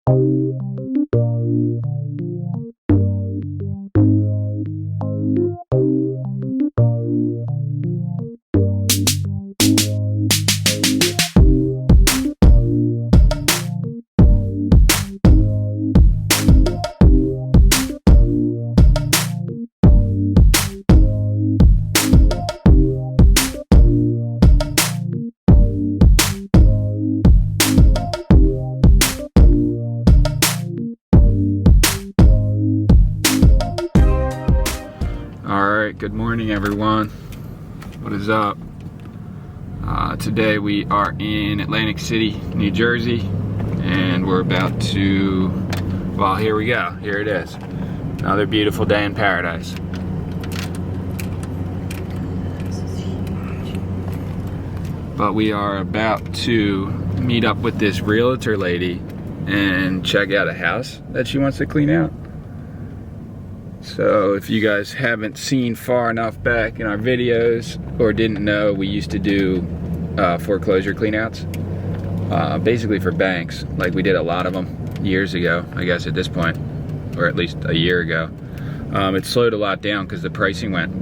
Alright, good morning everyone. What is up? Today we are in Atlantic City, New Jersey, and we're about to, well, here we go. Here it is. Another beautiful day in paradise. But we are about to meet up with this realtor lady and check out a house that she wants to clean out. So if you guys haven't seen far enough back in our videos or didn't know, we used to do foreclosure cleanouts, basically for banks. Like, we did a lot of them years ago, I guess at this point, or at least a year ago. It slowed a lot down because the pricing went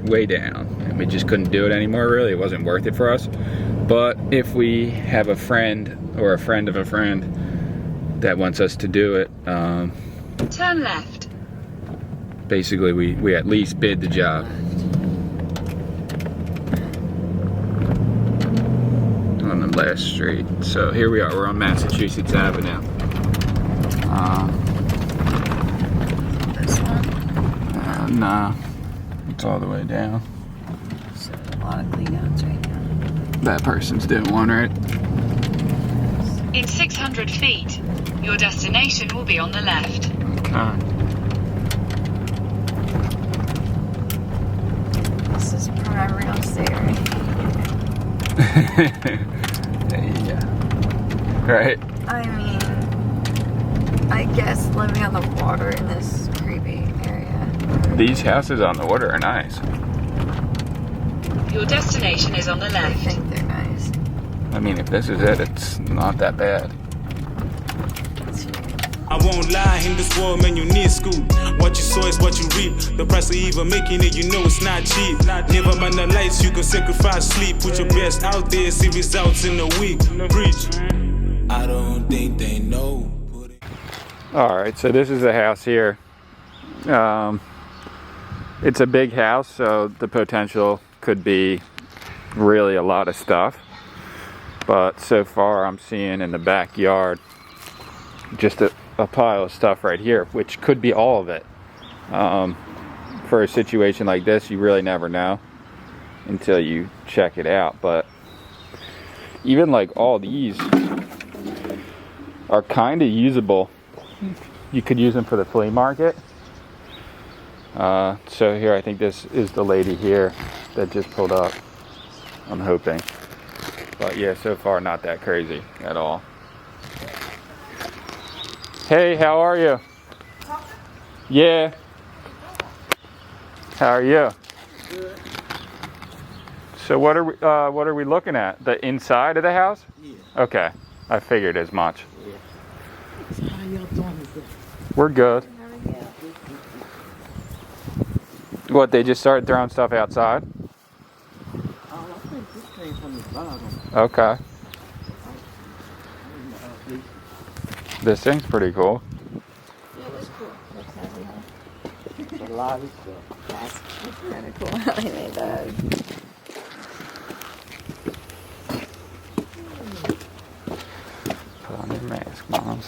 way down, and we just couldn't do it anymore. Really, it wasn't worth it for us. But if we have a friend or a friend of a friend that wants us to do it, turn left. Basically, we at least bid the job. On the last street. So here we are, we're on Massachusetts Avenue. This one? Nah, it's all the way down. So a lot of cleanouts right now. That person's doing one, right? In 600 feet, your destination will be on the left. Okay. This is prime real estate right Yeah. Right? I mean, I guess living on the water in this creepy area. These houses on the water are nice. Your destination is on the left. I think they're nice. I mean, if this is it, it's not that bad. I won't lie, in this world, man, you need school. What you sow is what you reap. The price of even making it, you know it's not cheap. Never mind the lights, you can sacrifice sleep. Put your best out there, see results in a week. Preach. I don't think they know. Alright, so this is the house here. It's a big house, so the potential could be really a lot of stuff. But so far I'm seeing in the backyard just a pile of stuff right here, which could be all of it. For a situation like this, you really never know until you check it out. But even like all these are kind of usable. You could use them for the flea market. So here, I think this is the lady here that just pulled up, I'm hoping. But yeah, so far not that crazy at all. Hey, how are you? Yeah. How are you? Good. So what are we looking at? The inside of the house? Yeah. Okay, I figured as much. Yeah. How y'all doing today? We're good. What, they just started throwing stuff outside? I think this came from the bottom. Okay. This thing's pretty cool. Yeah, that's cool. Looks heavy, huh? It's a lot of stuff. That's kind of cool how they made that. Put on your mask, moms.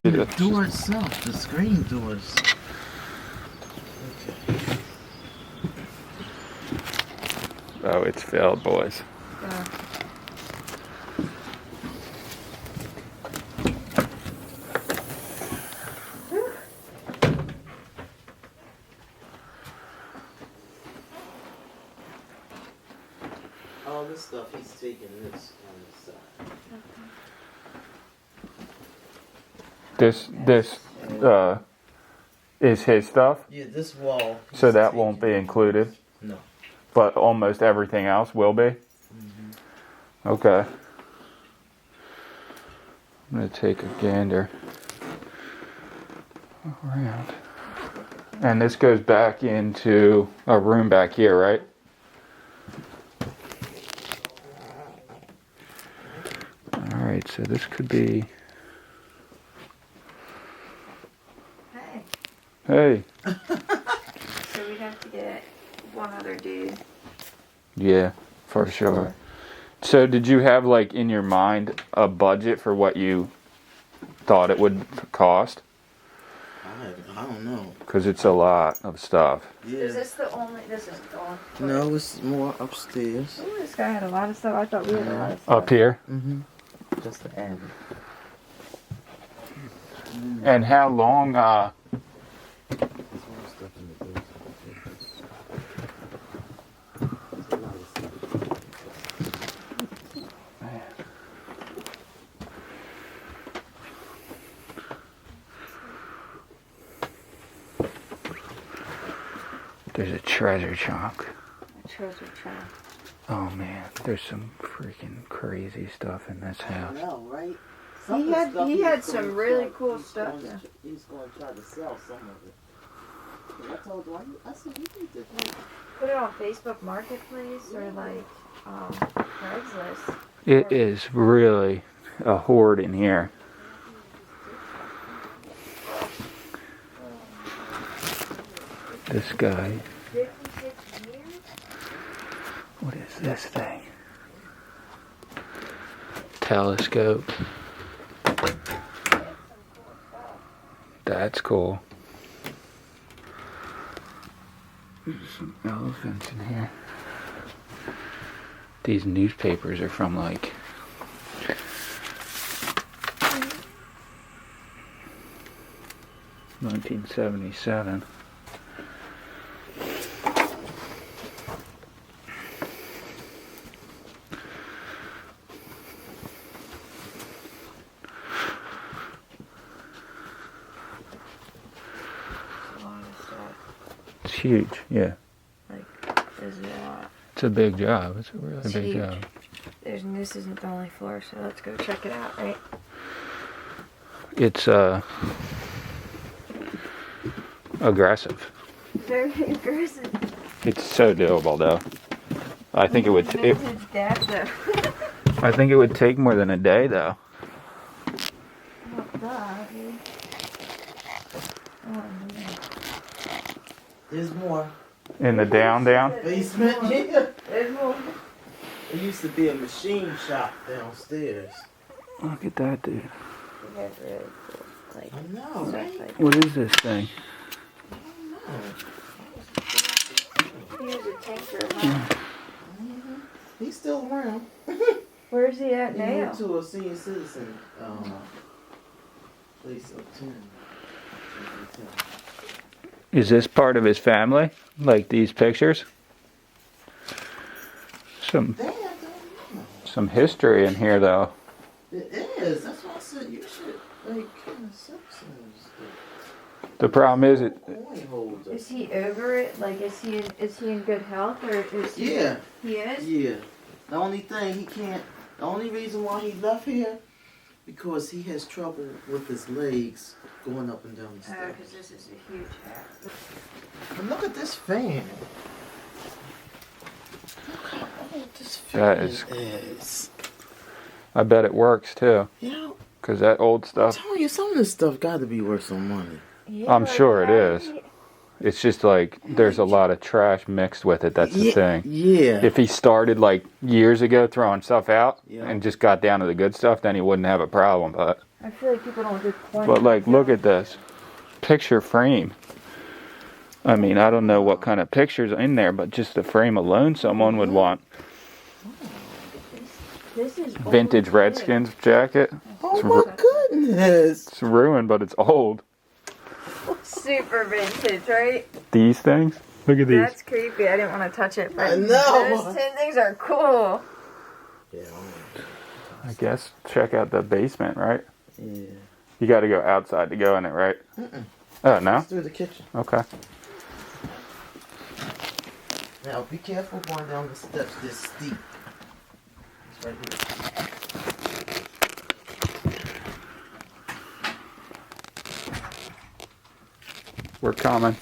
The door itself, the screen doors. Okay. Oh, it's filled, boys. Yeah. All this stuff, he's taking this on the side. This is his stuff, Yeah, this wall. so that won't be included. No. But almost everything else will be? Okay. I'm going to take a gander around. And this goes back into a room back here, right? Alright, so this could be... Hey. So we'd have to get one other dude. Yeah, for sure. So did you have, like, in your mind a budget for what you thought it would cost? I don't know. Because it's a lot of stuff. Yeah. Is this the only, this is the only floor? No, it's more upstairs. Ooh, this guy had a lot of stuff. I thought we had a lot of stuff. Up here? Mm-hmm. Just the end. And how long, there's a treasure chunk. A treasure trap. Oh man, there's some freaking crazy stuff in this I house. know, right? He had some really cool stuff. He's going to try to sell some of it. I told him, I said, you need to Put it on Facebook Marketplace or like Craigslist. It is really a hoard in here. This guy. 56 years? What is this thing? Telescope. That's cool. There's some elephants in here. These newspapers are from like (1977). It's huge, yeah. Like, there's a lot. It's a big job. It's a really It's big huge. job. This isn't the only floor, so let's go check it out, right? It's aggressive. Very aggressive. It's so doable, though. I think it would. Vintage dad, though. I think it would take more than a day, though. Well, duh, dude. Oh, man. There's more. In the down. Basement? Yeah. There's more. There used to be a machine shop downstairs. Look at that, dude. You guys are really cool. Like, I know, stuff right? like What is this thing? he was a tinker, huh? He's still around. Where's he at He now? moved to a senior citizen place uptown. Is this part of his family? Like these pictures? Some history in here, though. It is. That's why I said you should like kind of sex The problem is, coin holder. Is he over it? Like, is he in good health, or is he? Yeah. He is? Yeah. The only thing he can't, the only reason why he left here, because he has trouble with his legs going up and down the stairs. Because this is a huge house. And look at this fan. Look how old this fan That is- is. I bet it works, too. You know, Because that old I'm stuff, telling you, some of this stuff got to be worth some money. Yeah, I'm sure it that- is. It's just like, there's a lot of trash mixed with it, that's the thing. Yeah. If he started like years ago throwing stuff out Yeah. and just got down to the good stuff, then he wouldn't have a problem. But I feel like people don't just point. like, look at this picture frame. I mean, I don't know what kind of pictures in there, but just the frame alone, someone would want. This is Vintage old Redskins jacket. Oh my goodness. It's ruined, but it's old. too. Super vintage, right? These things. Look at these. That's creepy. I didn't want to touch it, but I know. those 10 things are cool. Yeah. I guess check out the basement, right? Yeah. You got to go outside to go in it, right? Oh, no? It's through the kitchen. Okay. Now be careful going down the steps this steep. It's right here. We're coming.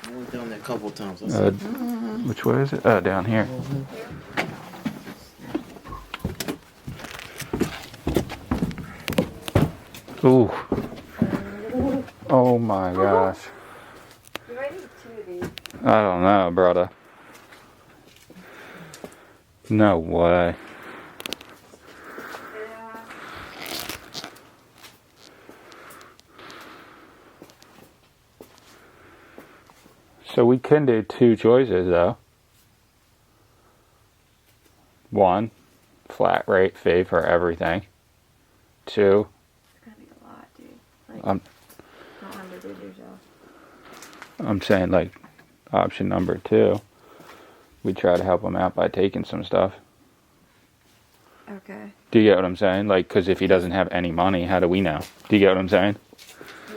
I went down there a couple of times. I Uh, said, which way is it? Oh, down here. Ooh. Oh my gosh. You might need two of these. I don't know, brother. No way. Yeah. So we can do two choices though. One, flat rate fee for everything. Two, It's gonna be a lot, dude. Like, Um, don't underbid yourself. I'm saying like option number two, we try to help him out by taking some stuff. Okay. Do you get what I'm saying? Like, because if he doesn't have any money, how do we know? Do you get what I'm saying?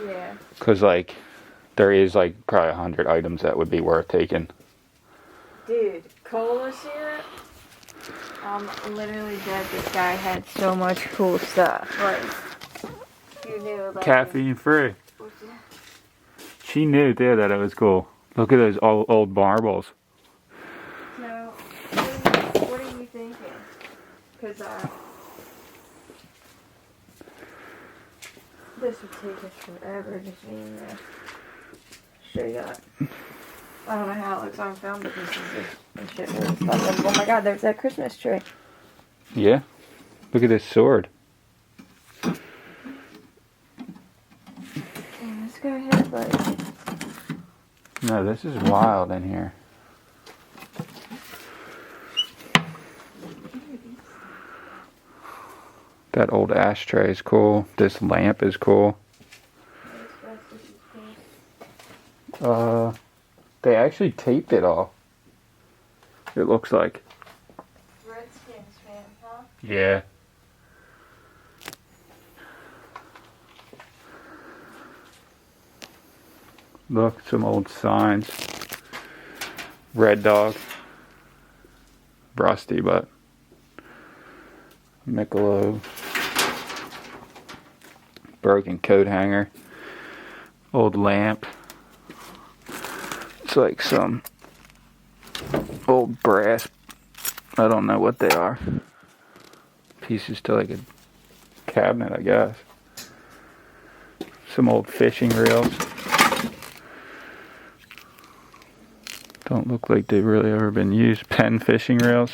Yeah. Because like, there is like probably 100 items that would be worth taking. Dude, cola syrup? I'm literally dead. This guy had so much cool stuff. Like, you knew, like... Caffeine free. What's that? She knew there that it was cool. Look at those old marbles. So, what are you thinking? Because, this would take us forever just being there. Straight up. I don't know how it looks on film, but this is just shit really stuff. And, oh my god, there's that Christmas tree. Yeah. Look at this sword. And this guy had, like... No, this is wild in here. That old ashtray is cool. This lamp is cool. They actually taped it all. It looks like. Redskins fan, huh? Yeah. Look, some old signs. Red Dog. Rusty, but Michelob. Broken coat hanger. Old lamp. It's like some old brass. I don't know what they are. Pieces to like a cabinet, I guess. Some old fishing reels. Don't look like they've really ever been used. Pen fishing reels.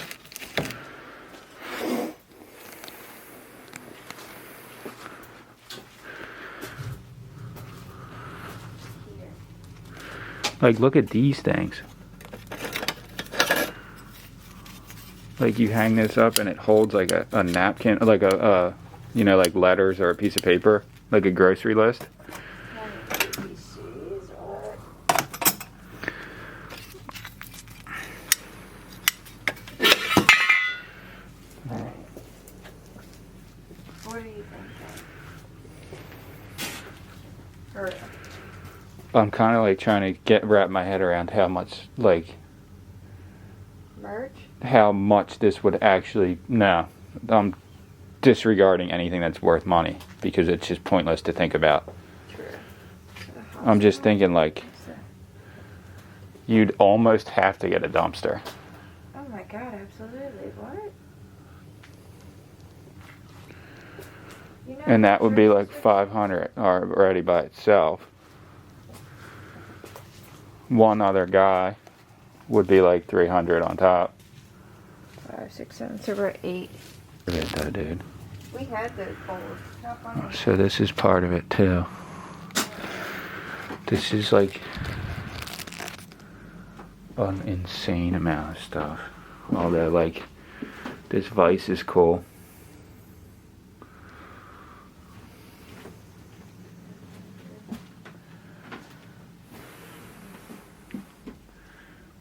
Like, look at these things. Like, you hang this up and it holds like a napkin, like a you know, like letters or a piece of paper, like a grocery list. What do you think? Or I'm kind of like trying to wrap my head around how much, like, merch? how much this would actually, no, I'm disregarding anything that's worth money because it's just pointless to think about. True. I'm just thinking like, you'd almost have to get a dumpster. Oh my god, absolutely. What? You know, And that would be like 500 already by itself. One other guy would be like 300 on top. 5, 6, 7, so we're at 8. Look at that, dude. We had those bowls. How funny. So this is part of it too. This is like an insane amount of stuff. Although like this vise is cool.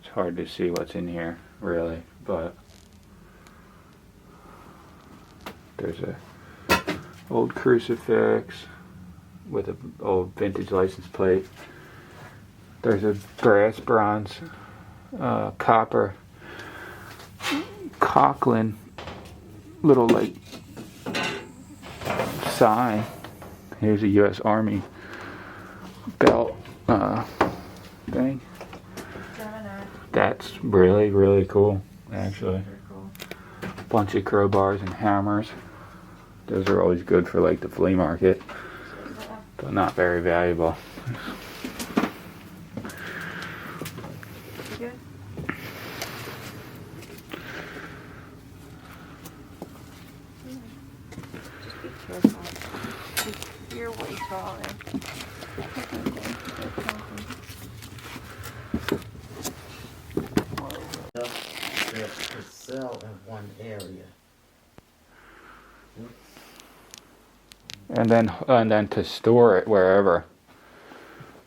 It's hard to see what's in here really, but there's a old crucifix with an old vintage license plate. There's a brass, bronze, copper, Cochran little like sign. Here's a U.S. Army belt thing. That's really, really cool, actually. Super cool. Bunch of crowbars and hammers. Those are always good for like the flea market, but not very valuable. You good? Just be careful. You're way taller. That could sell in one area. And then to store it wherever.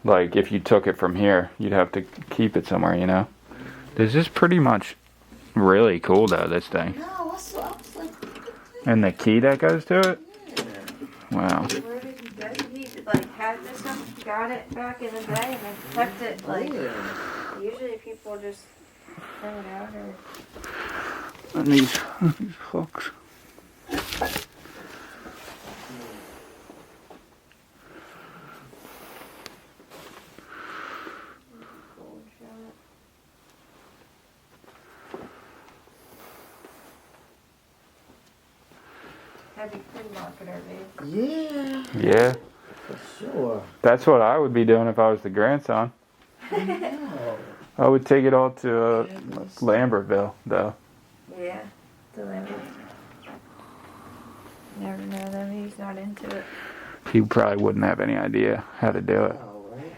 Like if you took it from here, you'd have to keep it somewhere, you know. This is pretty much really cool though, this thing. No, I was like, And the key that goes to it? Wow. Where did he go? He like had this stuff, got it back in the day, and then kept it like. Usually people just throw it out or. And these hooks. Heavy flea marketer, babe. Yeah, Yeah. for sure. That's what I would be doing if I was the grandson. No. I would take it all to Lambertville, though. Yeah, the Landis. Never know them. He's not into it. He probably wouldn't have any idea how to do it. All right.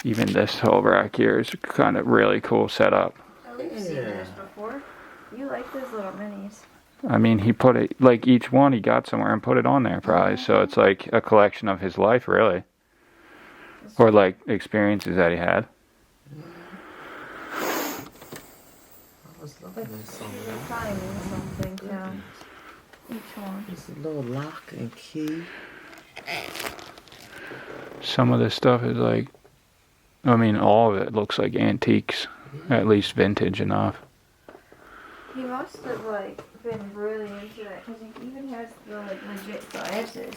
Even this whole rack here is kind of really cool setup. Oh, we've seen this before. You like those little minis. I mean, he put it, like each one he got somewhere and put it on there probably. So it's like a collection of his life, really. Or like experiences that he had. I was looking at They something. probably mean something, yeah. Each one. It's a little lock and key. Some of this stuff is like, I mean, all of it looks like antiques. At least vintage enough. He must have like been really into it because he even has the like legit glasses.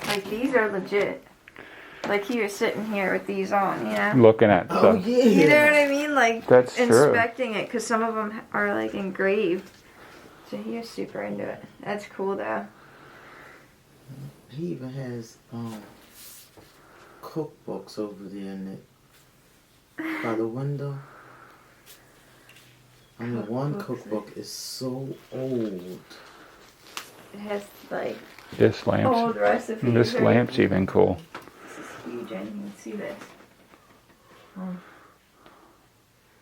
Like these are legit. Like he was sitting here with these on, you know. Looking at Oh stuff. yeah. You know what I mean? Like That's true. inspecting it because some of them are like engraved. So he was super into it. That's cool though. He even has cookbooks over there in it by the window. I mean, one cookbook is so old. It has like This lamp's, old recipes. this right? lamp's even cool. This is huge, and you can see this.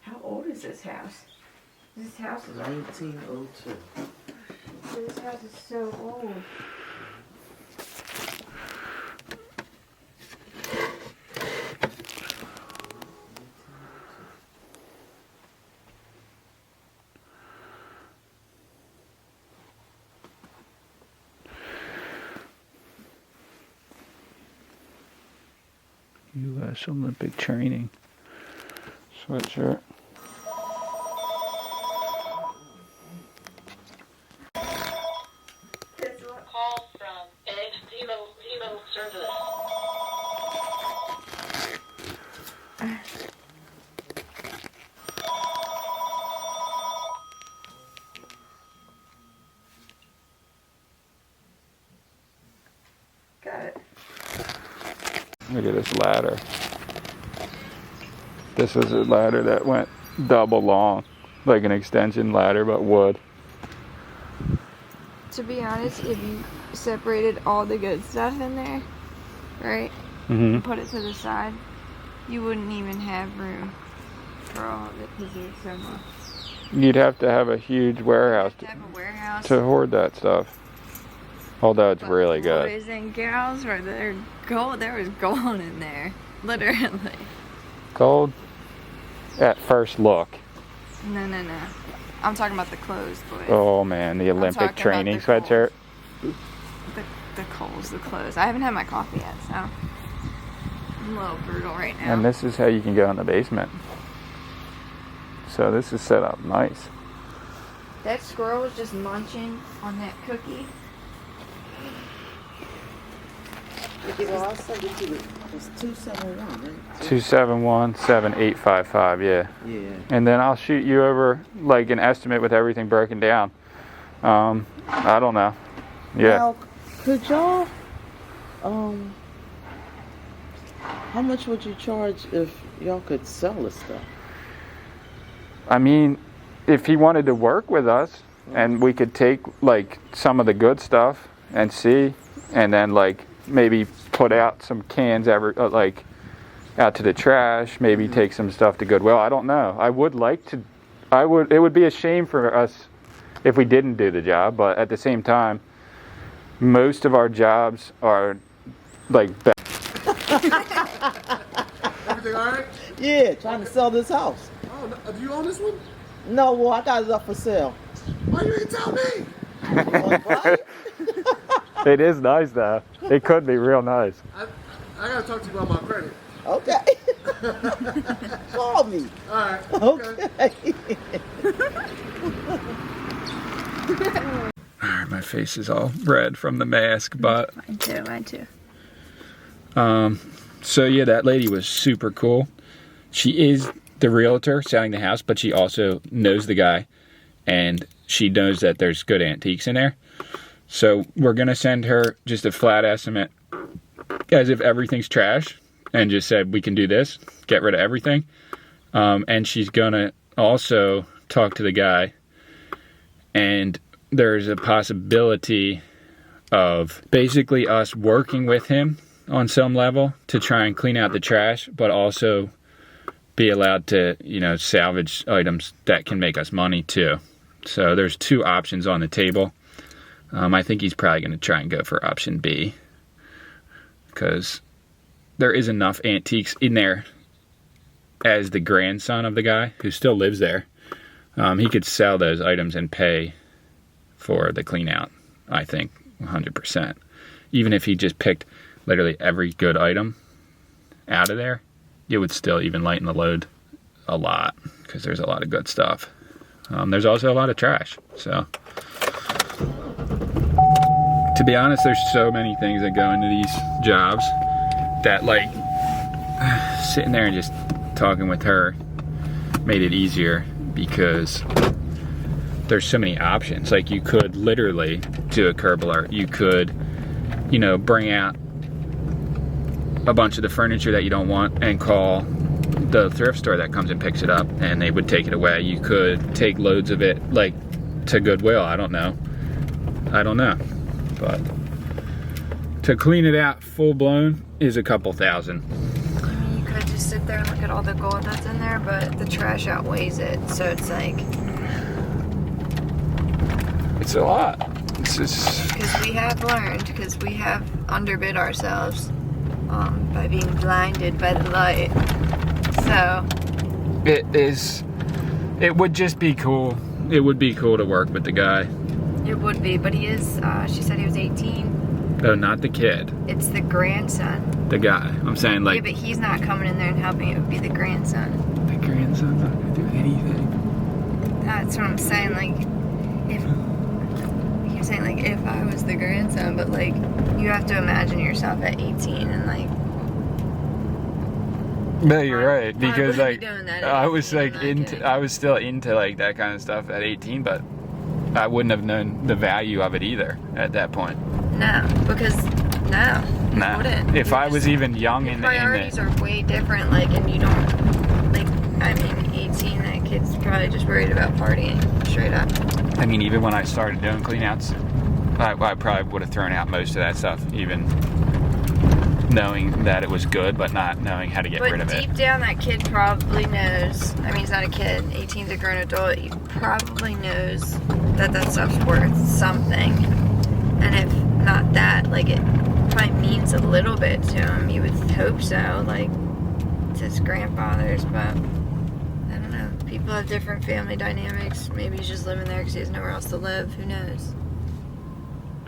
How old is this house? This house is 1902. this house is so old. U.S. Olympic training sweatshirt. Call from Zemo service. Got it. Look at this ladder. This was a ladder that went double long, like an extension ladder, but wood. To be honest, if you separated all the good stuff in there, right, Mm-hmm. and put it to the side, you wouldn't even have room for all of it because there's so much. You'd have to have a huge warehouse You have to have a warehouse. to hoard that stuff. Although it's really good. Boys and gals, where they're gold, there was gold in there, literally. Gold at first look. No. I'm talking about the clothes, boys. Oh man, the Olympic talking training about the sweatshirt. The clothes. I haven't had my coffee yet, so I'm a little brutal right now. And this is how you can go in the basement. So this is set up nice. That squirrel was just munching on that cookie. Well, I'll send it to you. It's 271, right? 271-7855, yeah. Yeah. And then I'll shoot you over like an estimate with everything broken down. I don't know. Yeah. Now, could y'all, how much would you charge if y'all could sell this stuff? I mean, if he wanted to work with us and we could take like some of the good stuff and see, and then like maybe put out some cans like out to the trash, maybe take some stuff to Goodwill. I don't know. I would like to. It would be a shame for us if we didn't do the job, but at the same time, most of our jobs are like. Everything all right? Yeah, trying to sell this house. Oh, no, do you own this one? No, well, I got it up for sale. Why you ain't tell me? Right? It is nice though. It could be real nice. I gotta talk to you about my credit. Okay. Call me. All right. Okay. Alright, my face is all red from the mask, but Mine too. so yeah, that lady was super cool. She is the realtor selling the house, but she also knows the guy, and she knows that there's good antiques in there. So we're gonna send her just a flat estimate as if everything's trash, and just said we can do this, get rid of everything. And she's gonna also talk to the guy, and there's a possibility of basically us working with him on some level to try and clean out the trash, but also be allowed to, salvage items that can make us money too. So there's two options on the table. I think he's probably going to try and go for option B, because there is enough antiques in there as the grandson of the guy who still lives there. He could sell those items and pay for the clean out, I think, 100%. Even if he just picked literally every good item out of there, it would still even lighten the load a lot, because there's a lot of good stuff. There's also a lot of trash. So, to be honest, there's so many things that go into these jobs that, like, sitting there and just talking with her made it easier, because there's so many options. Like, you could literally do a curb alert. You could, bring out a bunch of the furniture that you don't want and call the thrift store that comes and picks it up, and they would take it away. You could take loads of it, like, to Goodwill. I don't know. But to clean it out full blown is a couple thousand. You could just sit there and look at all the gold that's in there, but the trash outweighs it. So it's like, It's a lot. It's just... because we have learned, because we have underbid ourselves by being blinded by the light. So it would just be cool. It would be cool to work with the guy. it would be, but he is, she said he was 18. Oh, not the kid. It's the grandson. The guy. I'm saying, like... Yeah, but he's not coming in there and helping. It would be the grandson. The grandson's not going to do anything. That's what I'm saying, like, if I was the grandson, but like, you have to imagine yourself at 18 and like. No, you're right, I because wouldn't like be doing that at I was 18, like I'm not into, kidding. I was still into like that kind of stuff at 18, but I wouldn't have known the value of it either at that point. No, because no, you Nah. wouldn't. If You're I was just- even young your in priorities the are way different. Like, and you don't like. I mean, 18, that kid's probably just worried about partying, straight up. I mean, even when I started doing cleanouts, I probably would have thrown out most of that stuff, even knowing that it was good, but not knowing how to get rid But of deep it. down, that kid probably knows. I mean, he's not a kid. 18's a grown adult. He probably knows that that stuff's worth something. And if not that, like, it probably means a little bit to him. You would hope so. Like, it's his grandfather's, but I don't know. People have different family dynamics. Maybe he's just living there because he has nowhere else to live. Who knows?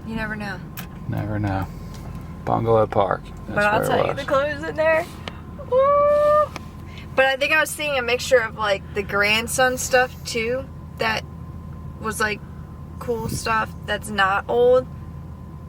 You never know. Never know. Bungalow Park. That's But I'll where it tell you, was. the clothes in there. Woo! But I think I was seeing a mixture of like the grandson stuff too. That was like cool stuff that's not old.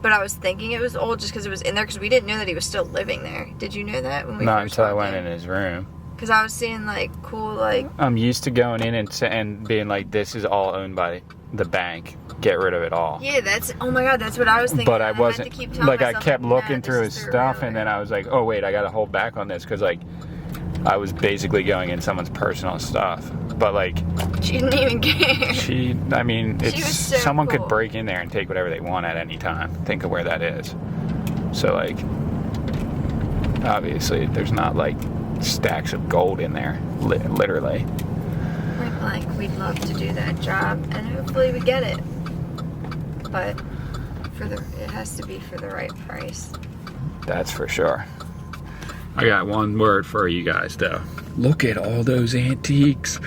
But I was thinking it was old just because it was in there because we didn't know that he was still living there. Did you know that when we Not first until I walked went in his room. Because I was seeing like cool like I'm used to going in and being like, this is all owned by the bank. Get rid of it all. yeah, that's oh my god, that's what I was thinking. But I and wasn't, had to keep telling like, I myself, kept no, looking this through is his their stuff, real and then I was like, oh wait, I gotta hold back on this, because like, I was basically going in someone's personal stuff. But like, She didn't even care. I mean, She it's, was so someone cool. could break in there and take whatever they want at any time. Think of where that is. So like, obviously there's not like stacks of gold in there, literally. Point blank, we'd love to do that job, and hopefully we get it. But it has to be for the right price. That's for sure. I got one word for you guys though. Look at all those antiques.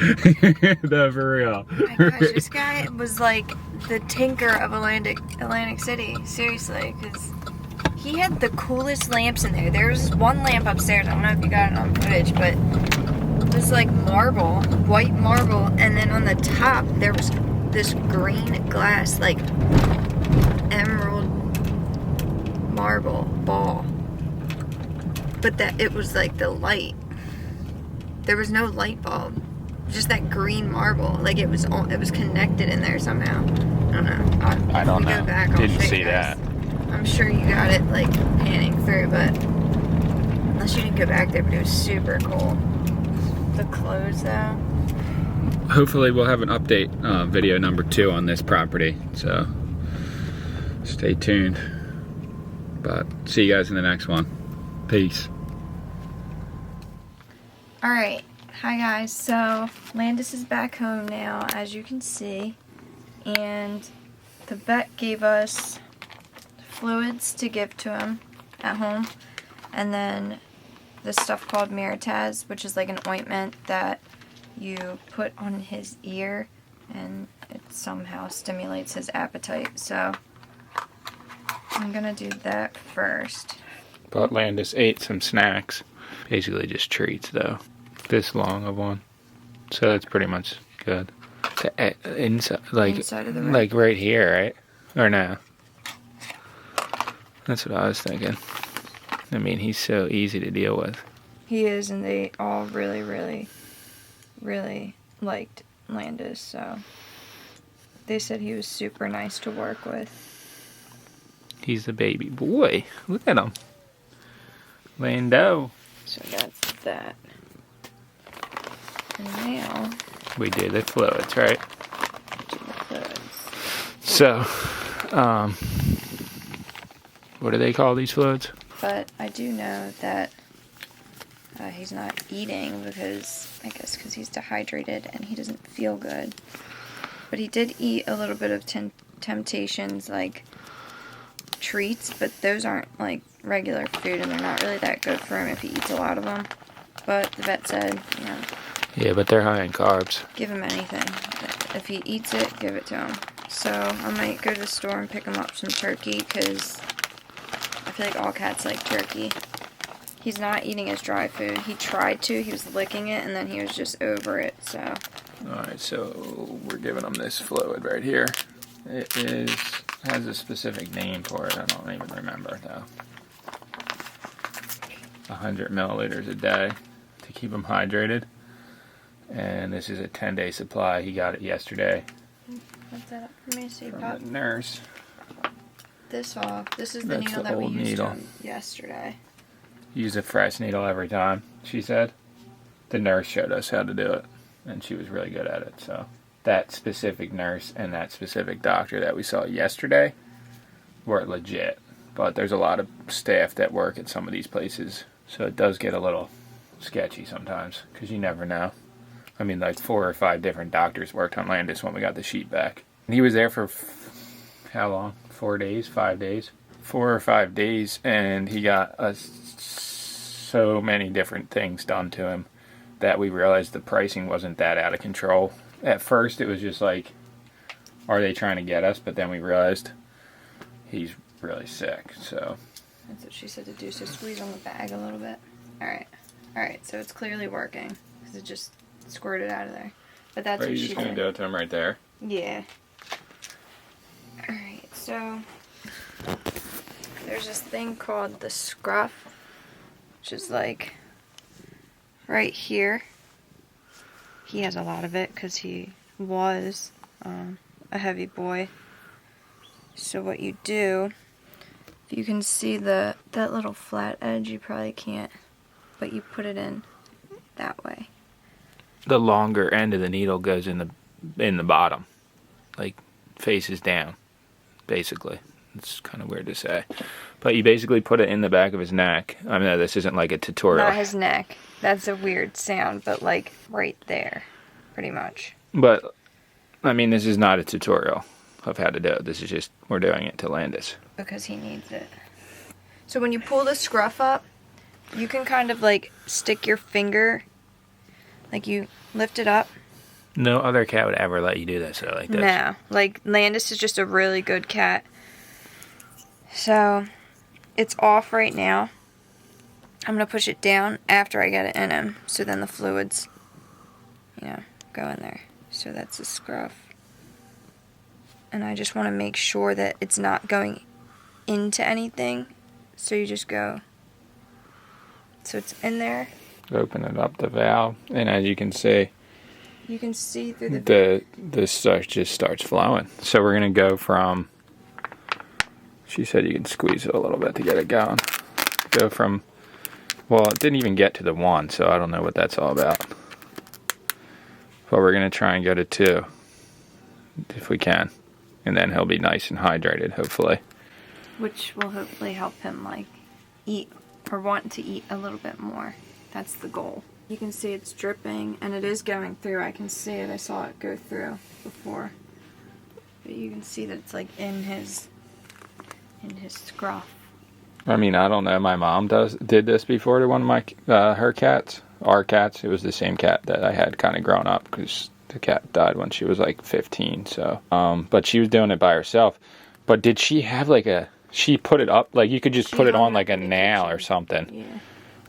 No, for real. Oh my gosh, this guy was like the tinker of Atlantic City. Seriously, because he had the coolest lamps in there. There was one lamp upstairs. I don't know if you got it on footage, but it was like marble, white marble, and then on the top there was this green glass, like emerald marble ball. But that it was like the light. There was no light bulb, just that green marble. Like it was connected in there somehow. I don't know. I don't know. Go back, I'll Didn't show see you guys. that. I'm sure you got it like panning through, but unless you didn't go back there, but it was super cool. The clothes though. Hopefully we'll have an update video number 2 on this property, so stay tuned. But see you guys in the next one. Peace. Alright, hi guys, so Landis is back home now, as you can see, and the vet gave us fluids to give to him at home, and then this stuff called Meritaz, which is like an ointment that you put on his ear, and it somehow stimulates his appetite, so I'm gonna do that first. But Landis ate some snacks. Basically just treats though. This long of one. So that's pretty much good. Inside, Inside of the like right here, right? Or no? That's what I was thinking. I mean, he's so easy to deal with. He is, and they all really, really, really liked Landis, so they said he was super nice to work with. He's the baby boy. Look at him. Lando. So that's that. And now, We did the fluids, right? do the clothes. So, what do they call these fluids? But I do know that he's not eating because, I guess, because he's dehydrated and he doesn't feel good. But he did eat a little bit of Temptations, like treats, but those aren't like regular food and they're not really that good for him if he eats a lot of them. But the vet said, you know, Yeah, but they're high in carbs. give him anything. If he eats it, give it to him. So I might go to the store and pick him up some turkey because I feel like all cats like turkey. He's not eating his dry food. He tried to. He was licking it and then he was just over it. So. Alright, so we're giving them this fluid right here. It has a specific name for it. I don't even remember though. 100 milliliters a day to keep him hydrated. And this is a 10-day supply. He got it yesterday Put that up for me so you from pop the nurse. this off. This is the That's needle the that we old used needle. on yesterday. Use a fresh needle every time, she said. The nurse showed us how to do it, and she was really good at it. So that specific nurse and that specific doctor that we saw yesterday were legit. But there's a lot of staff that work at some of these places, so it does get a little sketchy sometimes, because you never know. I mean, like 4 or 5 different doctors worked on Landis when we got the sheet back. And he was there for how long? 4 days? 5 days? 4 or 5 days, and he got so many different things done to him that we realized the pricing wasn't that out of control. At first it was just like, are they trying to get us? But then we realized he's really sick, so. That's what she said to do, so squeeze on the bag a little bit. Alright. Alright, so it's clearly working. Because it just squirted out of there. But that's Are what you she just going to did. do it to him right there? Yeah. Alright, so there's this thing called the scruff, which is like right here. He has a lot of it because he was a heavy boy. So what you do, if you can see that little flat edge, you probably can't, but you put it in that way. The longer end of the needle goes in the bottom, like faces down, basically. It's kind of weird to say, but you basically put it in the back of his neck. I mean, this isn't like a tutorial. Not his neck. That's a weird sound, but like right there, pretty much. But I mean, this is not a tutorial of how to do it. This is just, we're doing it to Landis. Because he needs it. So when you pull the scruff up, you can kind of like stick your finger, like you lift it up. No other cat would ever let you do this, like this. No, like Landis is just a really good cat. So it's off right now. I'm gonna push it down after I get it in him, so then the fluids, go in there. So that's the scruff. And I just want to make sure that it's not going into anything. So you just go. So it's in there. Open it up, the valve, and as you can see, You can see through the stuff just starts flowing. So we're gonna go from. She said you can squeeze it a little bit to get it going. Go from. Well, it didn't even get to the 1, so I don't know what that's all about. But we're gonna try and go to 2, if we can, and then he'll be nice and hydrated, hopefully. which will hopefully help him like eat or want to eat a little bit more. That's the goal. You can see it's dripping and it is going through. I can see it. I saw it go through before. But you can see that it's like in his scruff. I mean, I don't know. My mom did this before to one of my her cats, our cats. It was the same cat that I had kind of grown up because the cat died when she was like 15. So, but she was doing it by herself. But did she have like she put it up, like you could just put it on like a nail or something. Yeah.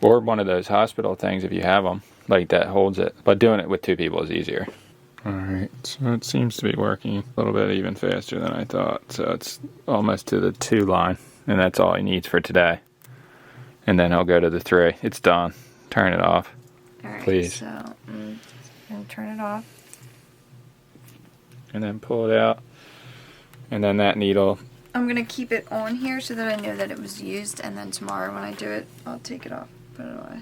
Or one of those hospital things if you have them, like that holds it. But doing it with 2 people is easier. Alright, so it seems to be working a little bit even faster than I thought. So it's almost to the 2 line. And that's all he needs for today. And then he'll go to the 3. It's done. Turn it off. Alright, Please. so I'm going to turn it off. And then pull it out. And then that needle. I'm going to keep it on here so that I know that it was used. And then tomorrow when I do it, I'll take it off. Put it away.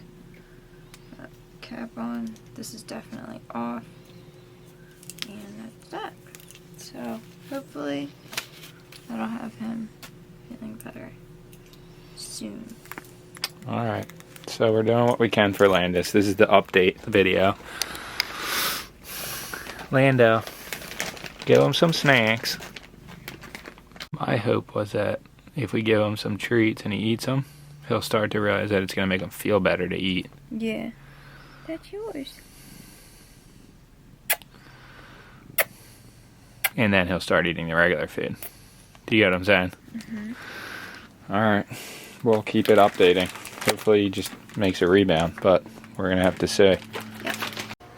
Cap on. This is definitely off. And that's that. So hopefully that'll have him feeling better soon. Alright, so we're doing what we can for Landis. This is the update video. Lando, give him some snacks. My hope was that if we give him some treats and he eats them, he'll start to realize that it's going to make him feel better to eat. Yeah. That's yours. And then he'll start eating the regular food. Do you get what I'm saying? Mm-hmm. Alright, we'll keep it updating. Hopefully he just makes a rebound, but we're going to have to see. Yep.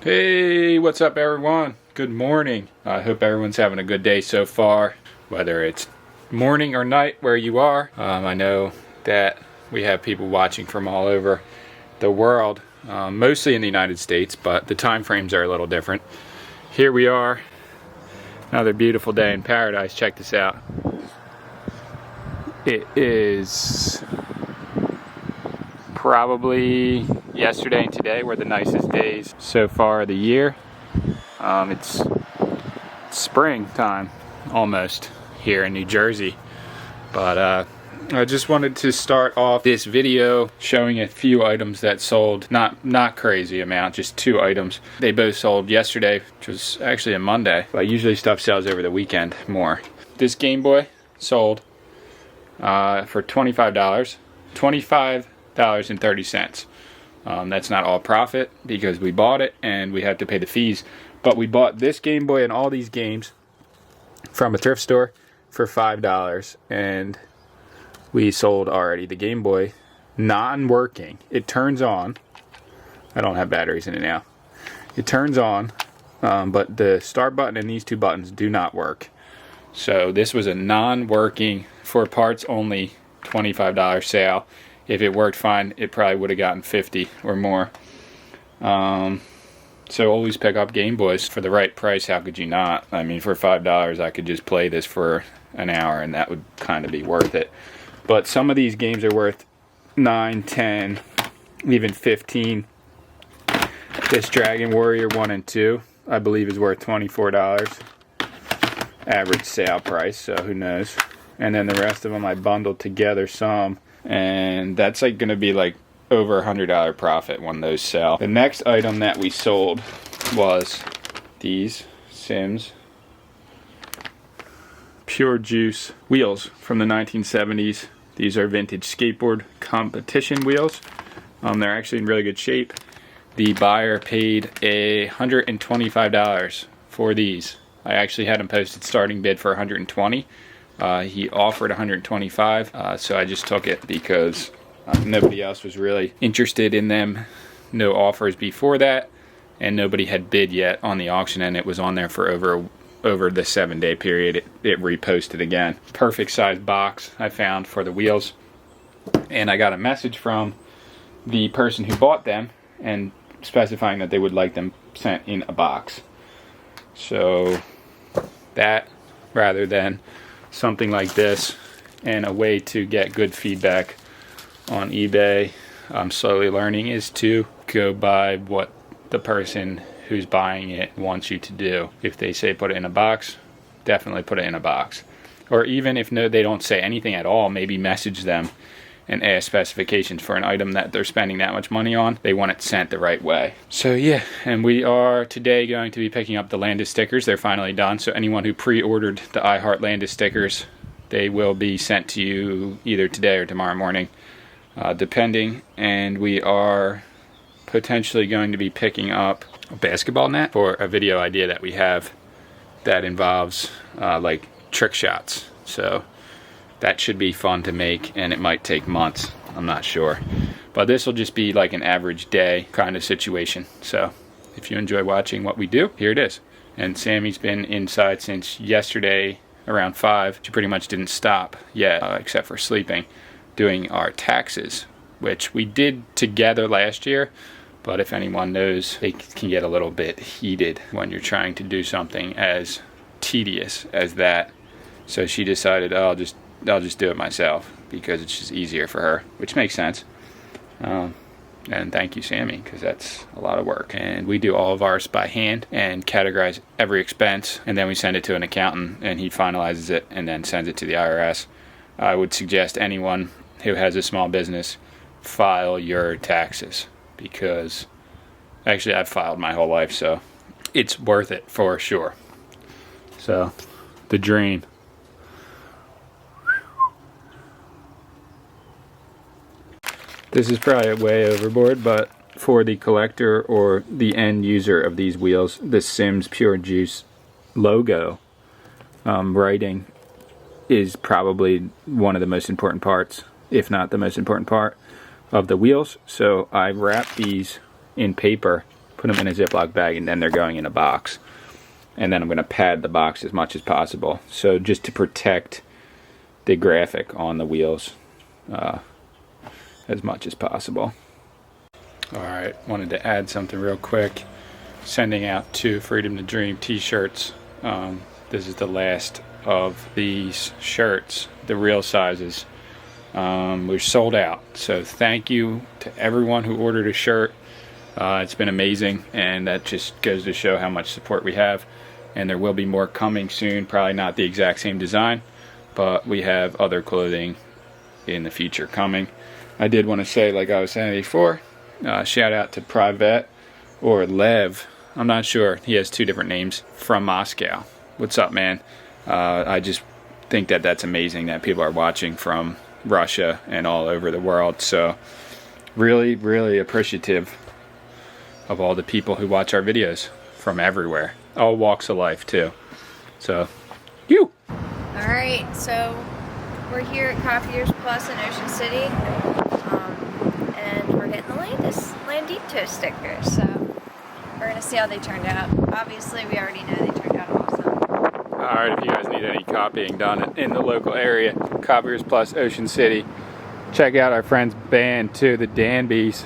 Hey, what's up everyone? Good morning. I hope everyone's having a good day so far, whether it's morning or night where you are. I know that we have people watching from all over the world, mostly in the United States, but the time frames are a little different. Here we are, another beautiful day in paradise. Check this out. It is probably yesterday and today were the nicest days so far of the year. It's springtime almost here in New Jersey, but I just wanted to start off this video showing a few items that sold. Not crazy amount, just 2 items. They both sold yesterday, which was actually a Monday, but usually stuff sells over the weekend more. This Game Boy sold for $25, $25.30. That's not all profit because we bought it and we had to pay the fees. But we bought this Game Boy and all these games from a thrift store for $5, and we sold already the Game Boy non-working. It turns on. I don't have batteries in it now. It turns on, but the start button and these two buttons do not work. So this was a non-working, for parts only, $25 sale. If it worked fine, it probably would have gotten 50 or more. So always pick up Game Boys for the right price. How could you not? I mean, for $5, I could just play this for an hour, and that would kind of be worth it. But some of these games are worth $9, $10, even $15. This Dragon Warrior 1 and 2, I believe, is worth $24. Average sale price, so who knows. And then the rest of them I bundled together some, and that's like going to be like over $100 profit when those sell. The next item that we sold was these Sims Pure Juice wheels from the 1970s. These are vintage skateboard competition wheels. They're actually in really good shape. The buyer paid $125 for these. I actually had him posted starting bid for $120. He offered $125, so I just took it because nobody else was really interested in them. No offers before that, and nobody had bid yet on the auction, and it was on there for over the 7-day period. It reposted again. Perfect size box I found for the wheels, and I got a message from the person who bought them and specifying that they would like them sent in a box. So that, rather than something like this, and a way to get good feedback on eBay, I'm slowly learning, is to go by what the person who's buying it wants you to do. If they say put it in a box, definitely put it in a box. Or even if they don't say anything at all, maybe message them and ask specifications for an item that they're spending that much money on. They want it sent the right way. So yeah, and we are today going to be picking up the Landis stickers. They're finally done, so anyone who pre-ordered the I Heart Landis stickers, they will be sent to you either today or tomorrow morning, depending. And we are potentially going to be picking up a basketball net for a video idea that we have that involves like trick shots. So that should be fun to make, and it might take months. I'm not sure. But this will just be like an average day kind of situation. So if you enjoy watching what we do, here it is. And Sammie's been inside since yesterday around 5. She pretty much didn't stop yet, except for sleeping, doing our taxes, which we did together last year. But if anyone knows, it can get a little bit heated when you're trying to do something as tedious as that. So she decided, oh, I'll just do it myself because it's just easier for her, which makes sense. And thank you, Sammie, because that's a lot of work. And we do all of ours by hand and categorize every expense, and then we send it to an accountant, and he finalizes it and then sends it to the IRS. I would suggest anyone who has a small business file your taxes, because actually I've filed my whole life, so it's worth it for sure. So the dream. This is probably way overboard, but for the collector or the end user of these wheels, the Sims Pure Juice logo writing is probably one of the most important parts, if not the most important part of the wheels. So I wrap these in paper, put them in a Ziploc bag, and then they're going in a box. And then I'm going to pad the box as much as possible, so just to protect the graphic on the wheels as much as possible. Alright, wanted to add something real quick. Sending out 2 Freedom to Dream t-shirts. This is the last of these shirts, the real sizes. We're sold out, so thank you to everyone who ordered a shirt. It's been amazing, and that just goes to show how much support we have. And there will be more coming soon, probably not the exact same design, but we have other clothing in the future coming. I did want to say, like I was saying before, shout out to Privet, or Lev, I'm not sure, he has 2 different names, from Moscow. What's up, man? I just think that that's amazing that people are watching from Russia and all over the world. So really, really appreciative of all the people who watch our videos from everywhere. All walks of life too. So, you. Alright, so we're here at Copiers Plus in Ocean City. And we're getting the Landito stickers. So we're gonna see how they turned out. Obviously we already know they turned out awesome. Alright, if you guys need any copying done in the local area, Copiers Plus Ocean City, check out our friend's band too, the Danbys.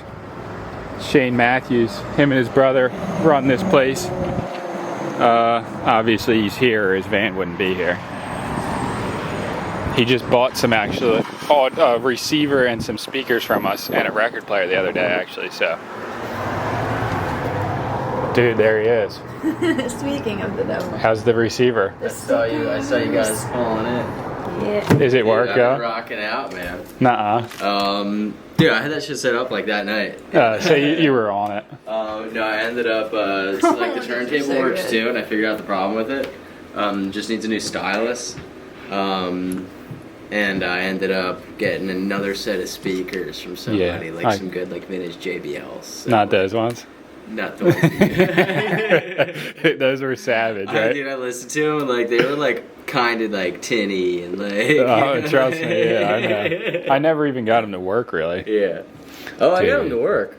Shane Matthews, him and his brother run this place. Obviously he's here or his van wouldn't be here. He just bought some actually, a receiver and some speakers from us and a record player the other day actually, so. Dude, there he is. Speaking of the devil. How's the receiver? I saw you guys pulling it. Yeah. Is it work, I've been rocking out, man. Nuh-uh. Dude, I had that shit set up like that night. So you were on it. No, I ended up, so like the turntable so works good. too, and I figured out the problem with it. Just needs a new stylus. And I ended up getting another set of speakers from somebody, some good like vintage JBLs. So. Not those ones? Not the ones. Those were savage, right? Dude, I listened to them and like they were like kind of like tinny and like. Oh, trust me, yeah, I know. I never even got them to work, really. Yeah. Oh, I got them to work.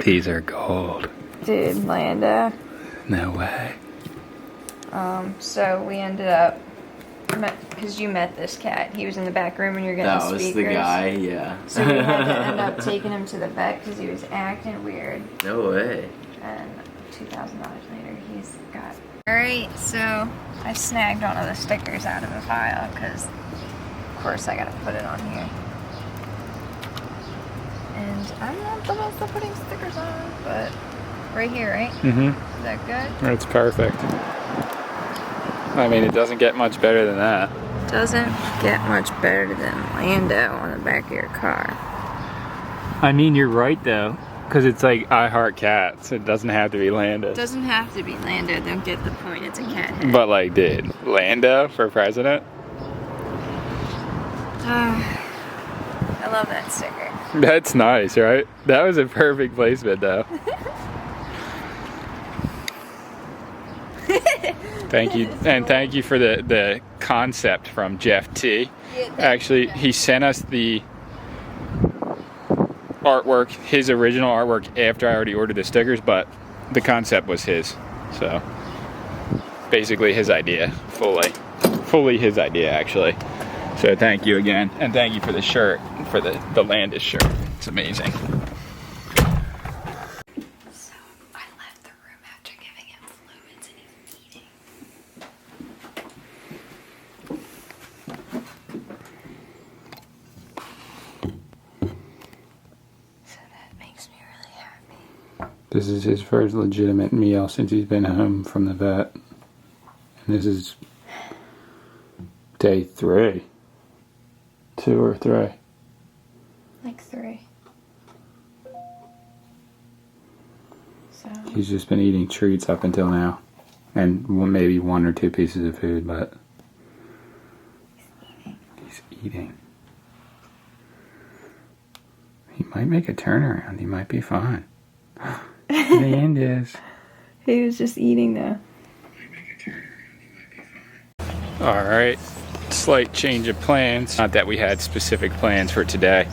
These are gold. Dude, Lando. No way. So we ended up, because you met this cat. He was in the back room when you were getting That the was speakers. the guy, yeah. So we had to end up taking him to the vet because he was acting weird. No way. And $2,000 later, he's got. Alright, so I snagged one of the stickers out of a file because, of course, I gotta put it on here. And I'm not the best at putting stickers on, but right here, right? Mm-hmm. Is that good? That's perfect. I mean, it doesn't get much better than that. Doesn't get much better than Lando on the back of your car. I mean, you're right, though. Because it's like, I heart cats. It doesn't have to be Landis. It doesn't have to be Lando, don't get the point. It's a cat head. But like, dude, Lando for president? I love that sticker. That's nice, right? That was a perfect placement, though. Thank you, and thank you for the concept from Jeff T. Actually, he sent us the artwork, his original artwork, after I already ordered the stickers, but the concept was his. So basically his idea, fully his idea, actually. So thank you again, and thank you for the shirt, for the Landis shirt. It's amazing. So I left the room after giving him fluids and he's eating. So that makes me really happy. This is his first legitimate meal since he's been home from the vet. And this is day 3. 2 or 3. Like 3. So He's just been eating treats up until now. And maybe 1 or 2 pieces of food, but he's eating. He might make a turnaround. He might be fine. Landis. he was just eating though. Alright, slight change of plans. Not that we had specific plans for today,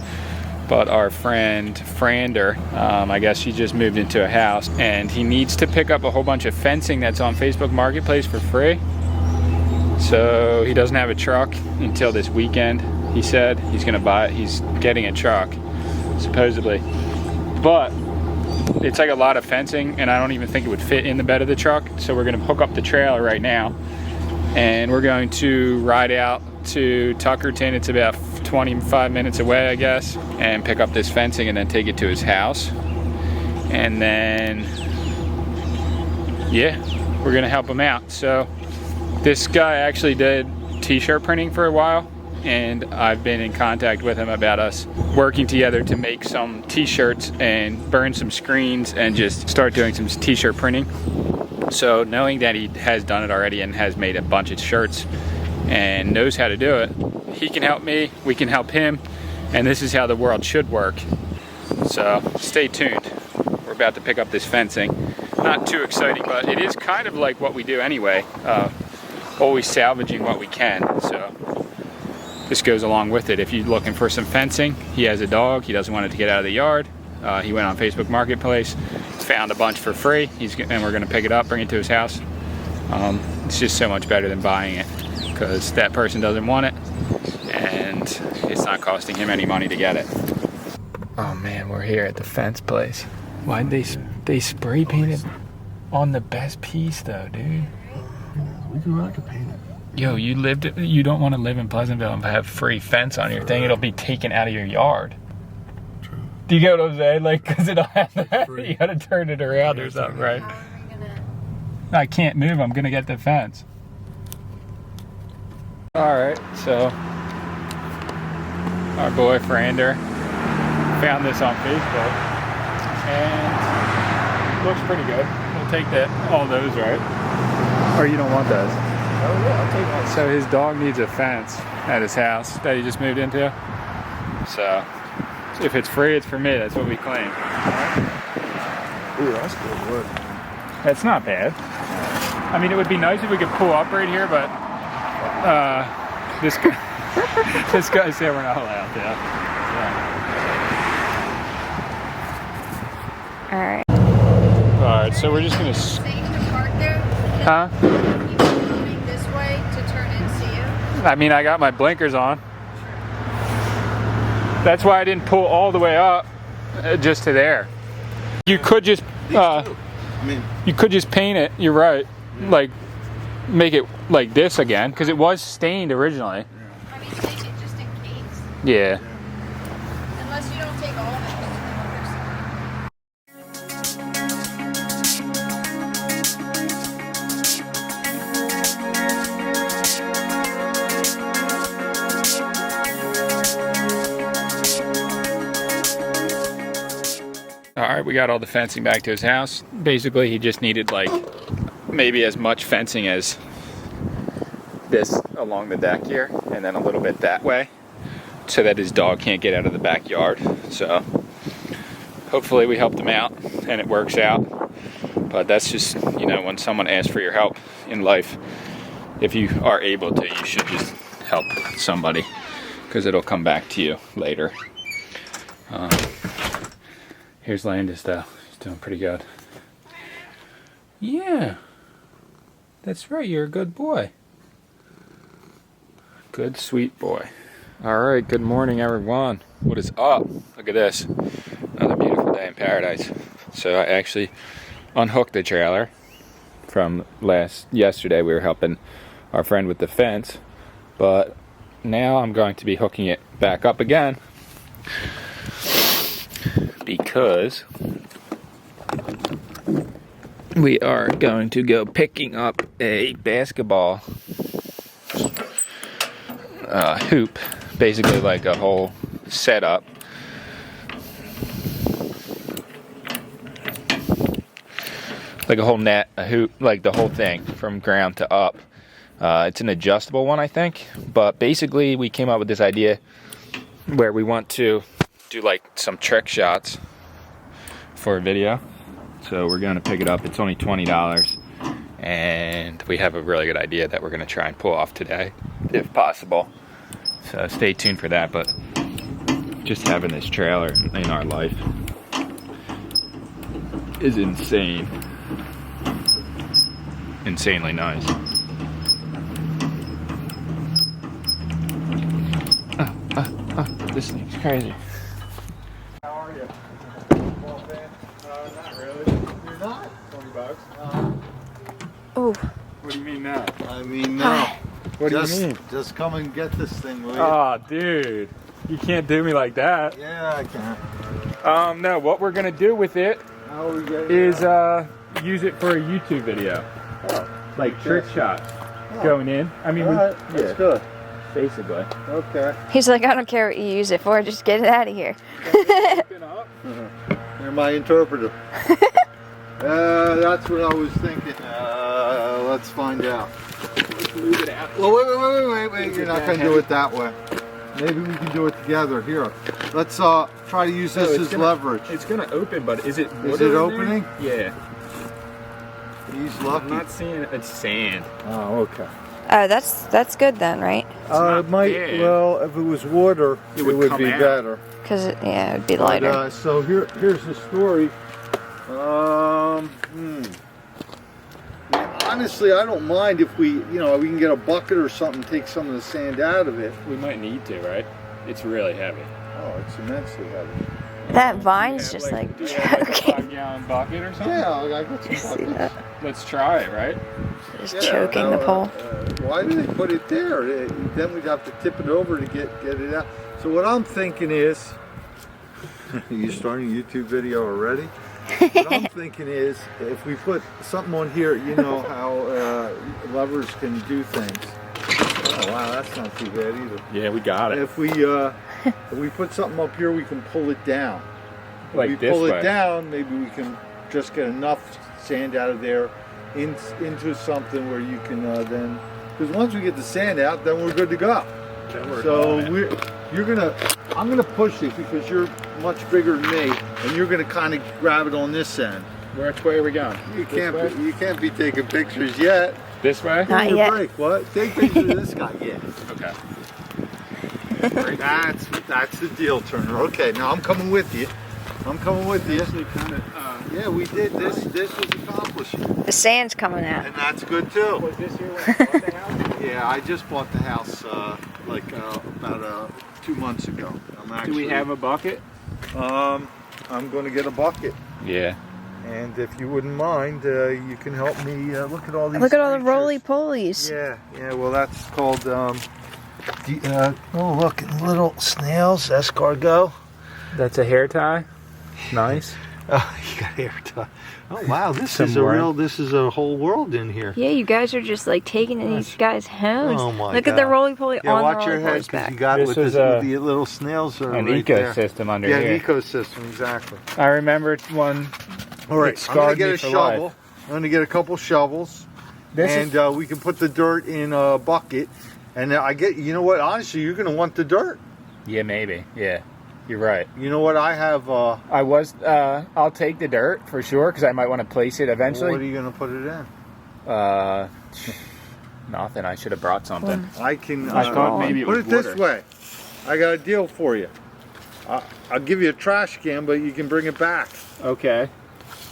but our friend Frander, I guess she just moved into a house and he needs to pick up a whole bunch of fencing that's on Facebook Marketplace for free. So he doesn't have a truck until this weekend. He said he's gonna buy it. He's getting a truck, supposedly. But it's like a lot of fencing and I don't even think it would fit in the bed of the truck. So we're gonna hook up the trailer right now. And we're going to ride out to Tuckerton. It's about 25 minutes away, I guess, and pick up this fencing and then take it to his house. And then, yeah, we're gonna help him out. So this guy actually did t-shirt printing for a while, and I've been in contact with him about us working together to make some t-shirts and burn some screens and just start doing some t-shirt printing. So knowing that he has done it already and has made a bunch of shirts and knows how to do it, he can help me, we can help him, and this is how the world should work. So stay tuned. We're about to pick up this fencing. Not too exciting, but it is kind of like what we do anyway. Always salvaging what we can. So this goes along with it. If you're looking for some fencing, he has a dog. He doesn't want it to get out of the yard. He went on Facebook Marketplace, found a bunch for free. And we're gonna pick it up, bring it to his house. It's just so much better than buying it because that person doesn't want it and it's not costing him any money to get it. Oh man, we're here at the fence place. Why'd they spray painted on the best piece though, dude? We can rock a paint it. Yo, you don't want to live in Pleasantville and have free fence on your thing. It'll be taken out of your yard. True. Do you get what I'm saying? Like, cause it'll have that. Free. You gotta turn it around or something, right? I can't move, I'm gonna get the fence. Alright, so our boy Frander found this on Facebook and looks pretty good. We'll take all those, right? Or you don't want those? Oh yeah, I'll take one. So his dog needs a fence at his house that he just moved into. So if it's free, it's for me. That's what we claim. Ooh, that's good wood. That's not bad. I mean, it would be nice if we could pull up right here, but this guy said we're not allowed to. All right. All right, so we're just gonna. So you can park there. Huh? Keep moving this way to turn and see you. I mean, I got my blinkers on. That's why I didn't pull all the way up, just to there. You could just. You could just paint it. You're right. Like, make it like this again, because it was stained originally. I mean, take it just in case. Yeah. Unless you don't take all of it. Alright, we got all the fencing back to his house. Basically, he just needed like maybe as much fencing as this along the deck here, and then a little bit that way, so that his dog can't get out of the backyard. So hopefully we helped him out and it works out. But that's just, you know, when someone asks for your help in life, if you are able to, you should just help somebody, because it'll come back to you later. Here's Landis though. He's doing pretty good. Yeah. That's right, you're a good boy. Good, sweet boy. Alright, good morning everyone. What is up? Look at this. Another beautiful day in paradise. So I actually unhooked the trailer from yesterday. We were helping our friend with the fence. But now I'm going to be hooking it back up again, because we are going to go picking up a basketball hoop, basically like a whole setup. Like a whole net, a hoop, like the whole thing from ground to up. It's an adjustable one, I think, but basically we came up with this idea where we want to do like some trick shots for a video. So we're going to pick it up. It's only $20, and we have a really good idea that we're going to try and pull off today, if possible. So stay tuned for that. But just having this trailer in our life is insane. Insanely nice. This thing's crazy. How are you? Football fan? Not really. You're not? $20. Oh. What do you mean now? I mean, no. What do you mean? Just come and get this thing, will you? Oh, dude. You can't do me like that. Yeah, I can. No, what we're gonna do with it How are we getting is use it for a YouTube video. Like trick shots going in. I mean, Alright, that's good. basically. Okay. He's like, I don't care what you use it for, just get it out of here. You're my interpreter. That's what I was thinking. Let's find out. Let's move it out. Well, wait. You're not going to do it that way. Maybe we can do it together. Here. Let's try to use this as leverage. It's gonna open, but is it? Is it opening? Yeah. He's lucky. I'm not seeing it. It's sand. Oh, okay. Oh, that's good then, right? It might. bad. Well, if it was water, it would come be out. better. Because yeah, it'd be But, lighter. so here's the story. Honestly, I don't mind if we can get a bucket or something, take some of the sand out of it. We might need to, right? It's really heavy. Oh, it's immensely heavy. That vine's just like do you have like a choking. 5-gallon bucket or something? Yeah, I got some See buckets. that? Let's try it, right? Just choking the pole. Why do they put it there? Then we'd have to tip it over to get it out. So what I'm thinking is, are you starting a YouTube video already? What I'm thinking is, if we put something on here, you know how levers can do things. Oh wow, that's not too bad either. Yeah, we got it. If we put something up here, we can pull it down. If Like we this pull way. it down, maybe we can just get enough sand out of there into something where you can then, because once we get the sand out, then we're good to go. So I'm gonna push it because you're much bigger than me, and you're gonna kind of grab it on this end. Which way are we going? You can't be taking pictures yet. This way? Not Your yet. break. What? Take pictures of this guy. Yeah. Okay. That's the deal, Turner. Okay, now I'm coming with you. Actually, kind of. Yeah, we did this. This was accomplished, The sand's coming out. and that's good too. Was this here when I bought the house? Yeah, I just bought the house about 2 months ago. Do we have a bucket? I'm going to get a bucket, Yeah. and if you wouldn't mind, you can help me look at all these. Look at all the creatures. roly-polies. Yeah. Well, that's called. Oh, look, little snails, escargot. That's a hair tie. Nice. Oh, you got hair tie. Oh wow, this Some is more. This is a whole world in here. Yeah, you guys are just like taking these guys' homes. Oh my Look at the God. roly-poly Yeah, on watch the your head roly-poly's because back. you got This with is the little snails are An right there. ecosystem under Yeah, here. an ecosystem, exactly. I remember one. All right, that I'm gonna scarred get me a for shovel. life. I'm gonna get a couple shovels, This and is, we can put the dirt in a bucket. And you know what? Honestly, you're gonna want the dirt. yeah, maybe. Yeah, you're right. You know what? I have. I'll take the dirt for sure because I might want to place it eventually. What are you gonna put it in? Nothing. I should have brought something. I can. I thought maybe it put was it this water. way. I got a deal for you. I'll give you a trash can, but you can bring it back. Okay.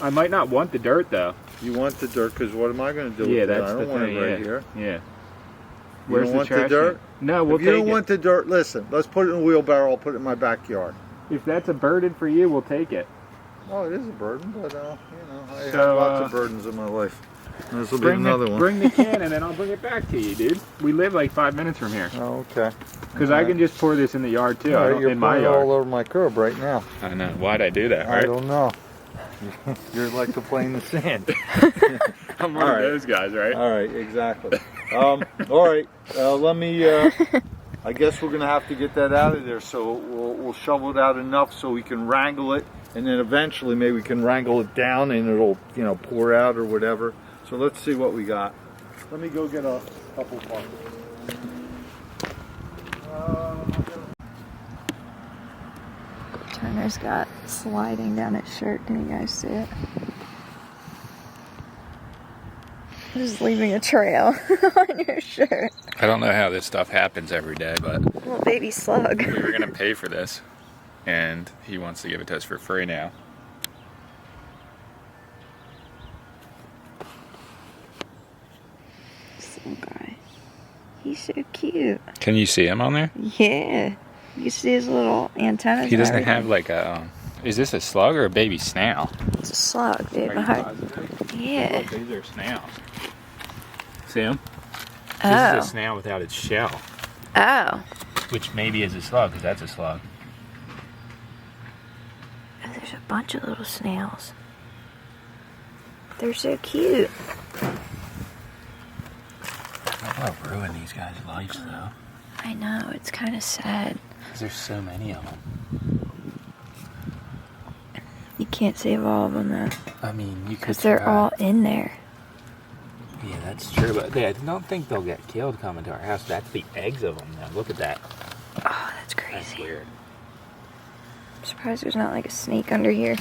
I might not want the dirt though. You want the dirt because what am I going to do Yeah, with it? that's I the don't want thing. it right Yeah. here. Yeah. You don't want the trash dirt? can? No, we'll If you take don't it. want the dirt, listen. Let's put it in a wheelbarrow. I'll put it in my backyard. If that's a burden for you, we'll take it. Oh, it is a burden, but I have So, lots of burdens in my life. This will be Bring another one. Bring the can and then I'll bring it back to you, dude. We live like 5 minutes from here. Oh, okay. Because I can just pour this in the yard too. All right, you're in my putting it yard. all over my curb right now. I know. Why'd I do that? I don't know. You're like to play in the sand. I'm one All of right. those guys, right? All right, exactly. All right, let me. I guess we're gonna have to get that out of there. So we'll shovel it out enough so we can wrangle it, and then eventually maybe we can wrangle it down and it'll pour out or whatever. So let's see what we got. Let me go get a couple buckets. Turner's got sliding down his shirt. Can you guys see it? Just leaving a trail on your shirt. I don't know how this stuff happens every day, but Little baby slug. we were gonna pay for this, and he wants to give it to us for free now. This little guy. He's so cute. Can you see him on there? Yeah. You see his little antennas. He and doesn't everything. have like a. Is this a slug or a baby snail? It's a slug, dude. Are you Behind. positive? Yeah. Look, these are snails. See him? This Oh. is a snail without its shell, Oh. which maybe is a slug because that's a slug. And there's a bunch of little snails. They're so cute. I don't want to ruin these guys' lives though, I know. It's kind of sad. because there's so many of them. You can't save all of them though, I mean, you could. because they're try. all in there. Yeah, that's true, but I don't think they'll get killed coming to our house. That's the eggs of them now. Look at that. Oh, that's That's crazy. weird. surprised there's not like a snake under here.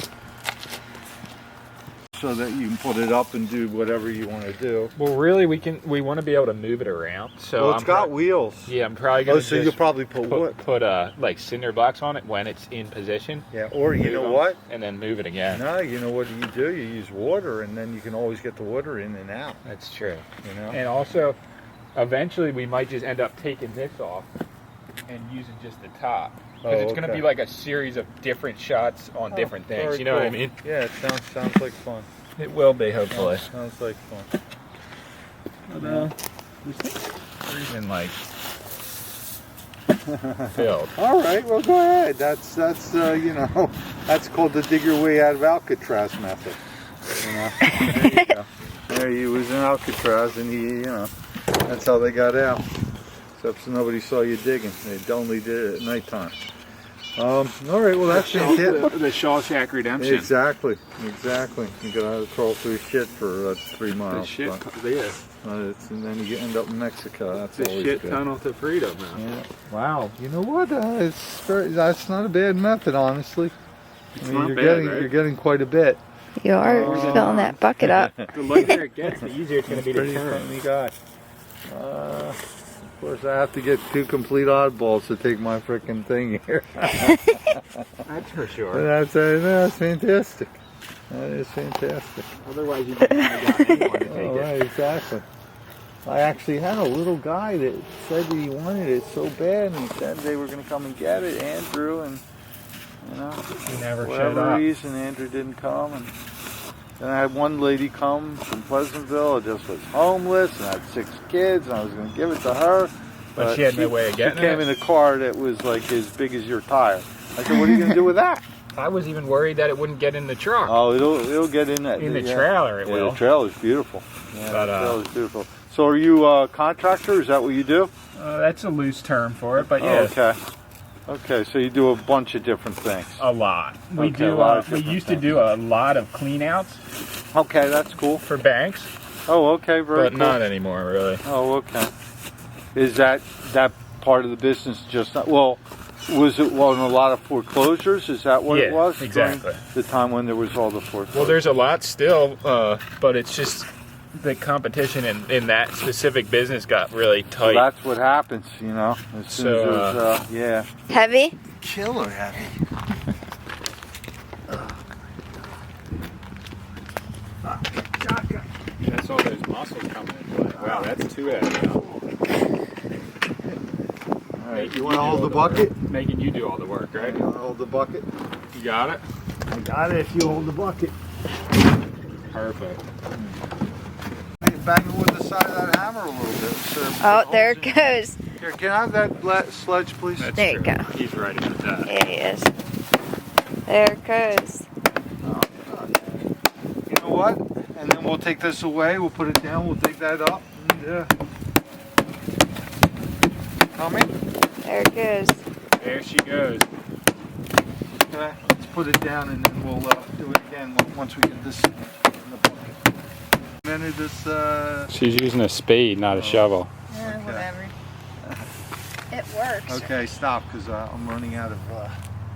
So that you can put it up and do whatever you want to do. Well, really, we want to be able to move it around. So Well, it's got wheels. Yeah, I'm probably gonna. Oh, so you'll probably put wood. Put like cinder blocks on it when it's in position. Yeah, or you know Move 'em, what? and then move it again. No, you know what you do? You use water, and then you can always get the water in and out. That's true. You know. And also, eventually, we might just end up taking this off and using just the top. Because it's going to be like a series of different shots on different things. Very You know what I cool. mean? Yeah, it sounds like fun. It will be, hopefully. Sounds like fun. But, we're even like filled. All right, well, go ahead. That's you know, that's called the dig your way out of Alcatraz method. You know, there you go. There he was in Alcatraz, and he, you know, that's how they got out. Except so nobody saw you digging. They only did it at nighttime. All right, well, that's fantastic. The Shawshank Redemption. Exactly. You gotta crawl through shit for 3 miles. The shit, And then you end up in Mexico. That's the always shit good. tunnel to freedom, man. Yeah. Wow. You know what? That's not a bad method, honestly. It's I mean, not you're bad, getting right? you're getting quite a bit. You are filling that bucket up. The lighter it gets, the easier it's going to be to Pretty turn. funny guy. Of course, I have to get 2 complete oddballs to take my frickin' thing here. That's for sure. That's fantastic. That is fantastic. Otherwise, you wouldn't have got anyone to take Oh, it. right, exactly. I actually had a little guy that said that he wanted it so bad, and he said they were going to come and get it, Andrew, and you know, He never for showed whatever up. reason, Andrew didn't come, and then I had one lady come from Pleasantville, just was homeless, and had 6 kids, and I was going to give it to her, But she had no way of getting She came it? in a car that was like as big as your tire. I said, what are you going to do with that? I was even worried that it wouldn't get in the truck. Oh, it'll get in that. In the trailer, it will. The trailer's beautiful. Yeah, But, the trailer's beautiful. So are you a contractor? Is that what you do? That's a loose term for it, but Oh, yeah. okay. Okay, so you do a bunch of different things. A lot. We Okay, do. a lot of We different used to things. do a lot of clean outs Okay, that's cool. for banks, Oh, okay, very but cool. not anymore, really. Oh, okay. Is that part of the business just not, well, was it on a lot of foreclosures? Is that what it Yeah, was? exactly. During the time when there was all the foreclosures? Well, there's a lot still, but it's just the competition in that specific business got really So tight. that's what happens, you know. As soon So, as there's, yeah. Heavy? Killer heavy. That's all those muscles coming in play. Wow, that's too heavy. All right, you want to hold the bucket? Making you do all the work, right? You want to hold the bucket? You got it? I got it if you hold the bucket. Perfect. Bang it with the side of that hammer a little bit. So Oh, there it goes. Here, can I have that sledge, please? That's There you true. go. He's right about that. There he is. There it goes. You know what? And then we'll take this away. We'll put it down. We'll take that up. And, coming? There it goes. There she goes. Okay. Let's put it down, and then we'll do it again once we get this in the bucket. Minute this. She's using a spade, not a shovel. Yeah, whatever. It works. Okay, stop, because I'm running out of.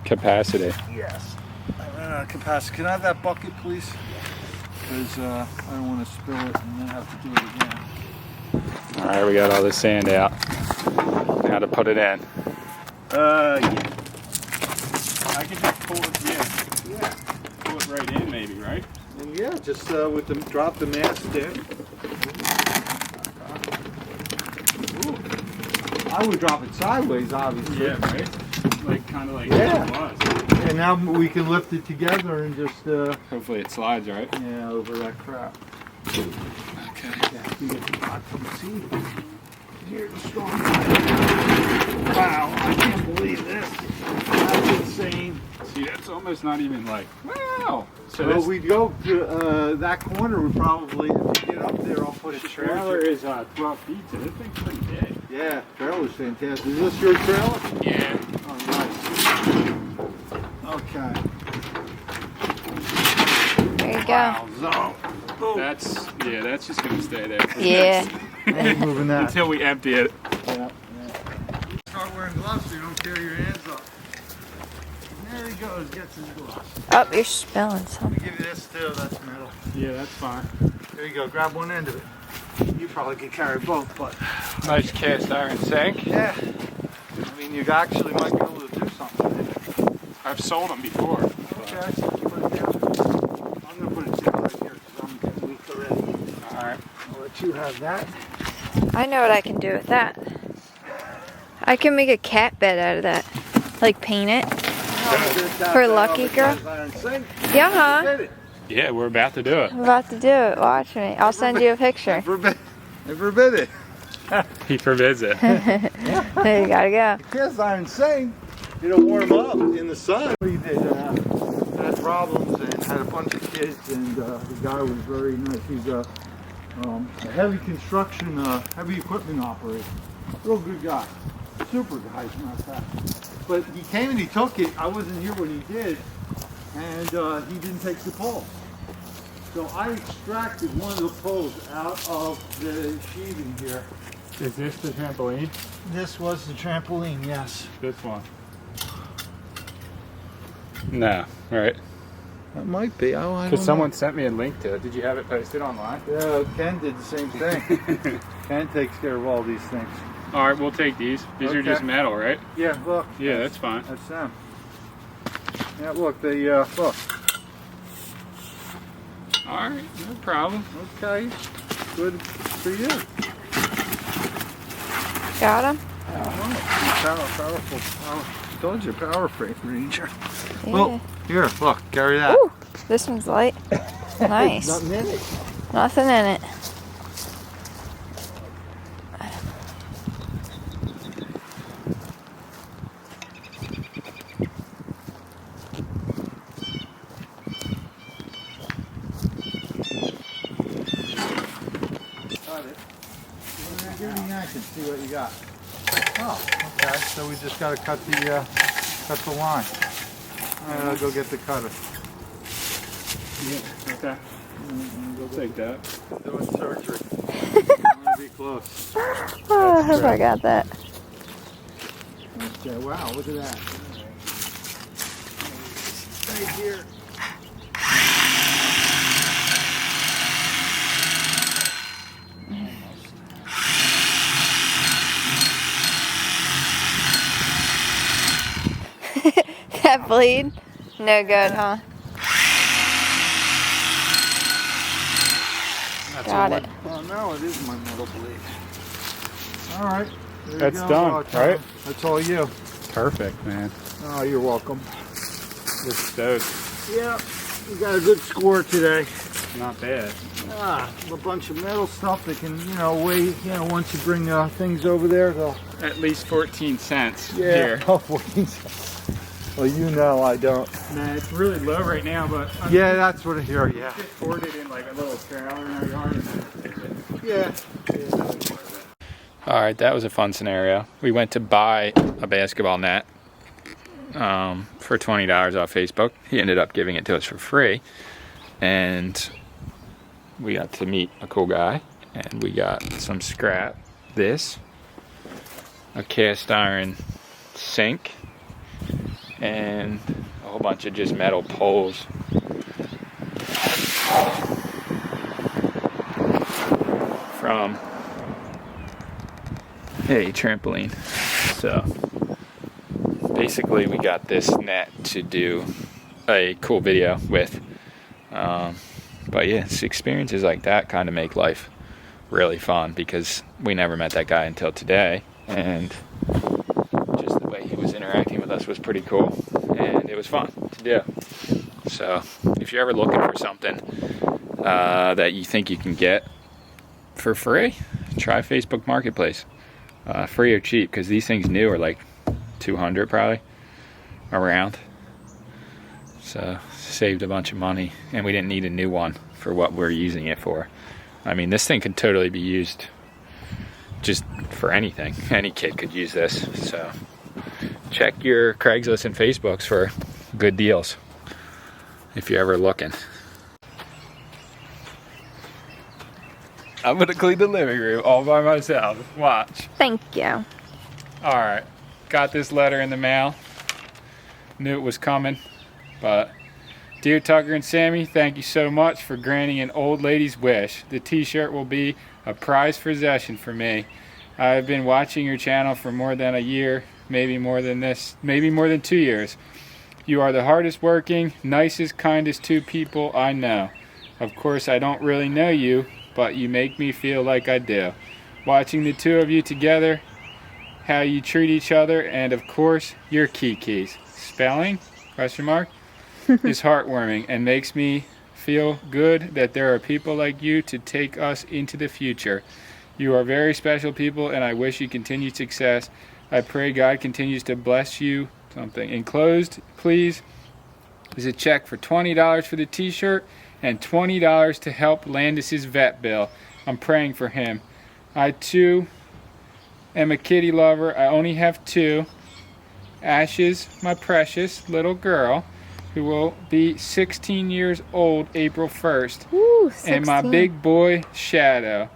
Capacity. Yes. I ran out of capacity. Can I have that bucket, please? Because I don't want to spill it and then have to do it again. All right, we got all the sand out. Now to put it in. Yeah. I can just pull it, yeah. Pull it right in, maybe, right? And yeah, just with the drop the mast in. Ooh. I would drop it sideways, obviously. Yeah, right? Like, kind of like Yeah. it was. And now we can lift it together and just Hopefully it slides, right? yeah, over that crap. Okay. Yeah, you get the pot from the seed. Here's the storm. Wow, I can't believe this. That's insane. See, that's almost not even like, wow. So Well, this we'd go to that corner. Would probably, if you get up there, I'll put it trailer towards is 12 feet, so this thing's pretty big. you. Yeah, trailer's fantastic. Is this your trailer? Yeah. Oh, nice. Okay. There you go. So, That's just gonna stay there. For Yeah. ain't moving that. Until we empty it. Yeah. Start wearing gloves so you don't tear your hands up. There he goes, gets his glove. Oh, you're spilling Let some. me give you this too, that's metal. Yeah, that's fine. There you go, grab one end of it. You probably could carry both, but Nice cast iron sink. yeah. I mean, you actually might be able to do something with it. I've sold them before. Okay, so put it down. I'm gonna put it down right here because I'm getting weak already. Alright. I'll let you have that. I know what I can do with that. I can make a cat bed out of that. Like paint it. For Lucky Girl? Yeah, huh? Yeah, we're about to do it. I'm about to do it. Watch me. I'll send you a picture. I forbid it. He forbids it. There you gotta go. Cast iron sink, it'll warm up in the sun. He did had problems and had a bunch of kids, and the guy was very nice. He's a heavy construction, heavy equipment operator. Real good guy. Super guy, as a matter of fact. But he came and he took it. I wasn't here when he did, and he didn't take the pole. So I extracted one of the poles out of the sheathing here. Is this the trampoline? This was the trampoline, yes. This one. No, right? That might be. I don't Because know. someone sent me a link to it. Did you have it posted online? Yeah, Ken did the same thing. Ken takes care of all these things. Alright, we'll take these. These are just Okay. metal, right? Yeah, look. Yeah, that's fine. That's them. Yeah, look, they, look. Alright, no problem. Okay, good for you. Got him? Powerful. Told you, power frame ranger. Yeah. Well, here, look, carry that. Ooh, this one's light. Nice. Nothing in it. Nothing in it. Got it. Give me that and see what you got. Oh, okay. So we just got to cut the line. All right, I'll go get the cutter. Yeah, okay. We'll take that. Doing surgery. I'm gonna be close. Oh, I forgot that. Okay, wow, look at that. Right here. That bleed? No good, huh? Got it. Oh, no, it is my metal blade. All right. There That's you go. done, Well, right? That's all you. Perfect, man. Oh, you're welcome. We're stoked. Yeah, we got a good score today. Not bad. A bunch of metal stuff that can, weigh, once you bring things over there, they'll... At least 14 cents here. Oh, 14 cents. Well, I don't. Nah, it's really low right now, but Yeah, that's what I hear, yeah. just poured it in like a little trailer in our yard and then fix it. Yeah. Alright, that was a fun scenario. We went to buy a basketball net for $20 off Facebook. He ended up giving it to us for free. And we got to meet a cool guy. And we got some scrap. This. A cast iron sink. And a whole bunch of just metal poles. From a trampoline. So basically we got this net to do a cool video with. But yeah, it's experiences like that kind of make life really fun, because we never met that guy until today, and just the way he was interacting with us was pretty cool, and it was fun to do. So if you're ever looking for something that you think you can get for free, try Facebook Marketplace. Free or cheap, because these things new are like $200 probably around. So saved a bunch of money, and we didn't need a new one for what we're using it for. I mean, this thing could totally be used just for anything. Any kid could use this. So check your Craigslist and Facebooks for good deals if you're ever looking. I'm gonna clean the living room all by myself. Watch. Thank you. Alright, got this letter in the mail. Knew it was coming. But dear Tucker and Sammie, thank you so much for granting an old lady's wish. The t-shirt will be a prized possession for me. I've been watching your channel for more than a year, maybe more than this, maybe more than 2 years. You are the hardest working, nicest, kindest two people I know. Of course, I don't really know you, but you make me feel like I do. Watching the two of you together, how you treat each other, and of course, your kikis. Spelling? Question mark? Is heartwarming and makes me feel good that there are people like you to take us into the future. You are very special people, and I wish you continued success. I pray God continues to bless you. Something enclosed, please, is a check for $20 for the t-shirt and $20 to help Landis's vet bill. I'm praying for him. I too am a kitty lover. I only have 2. Ashes, my precious little girl, who will be 16 years old April 1st. Ooh, 16. And my big boy, Shadow,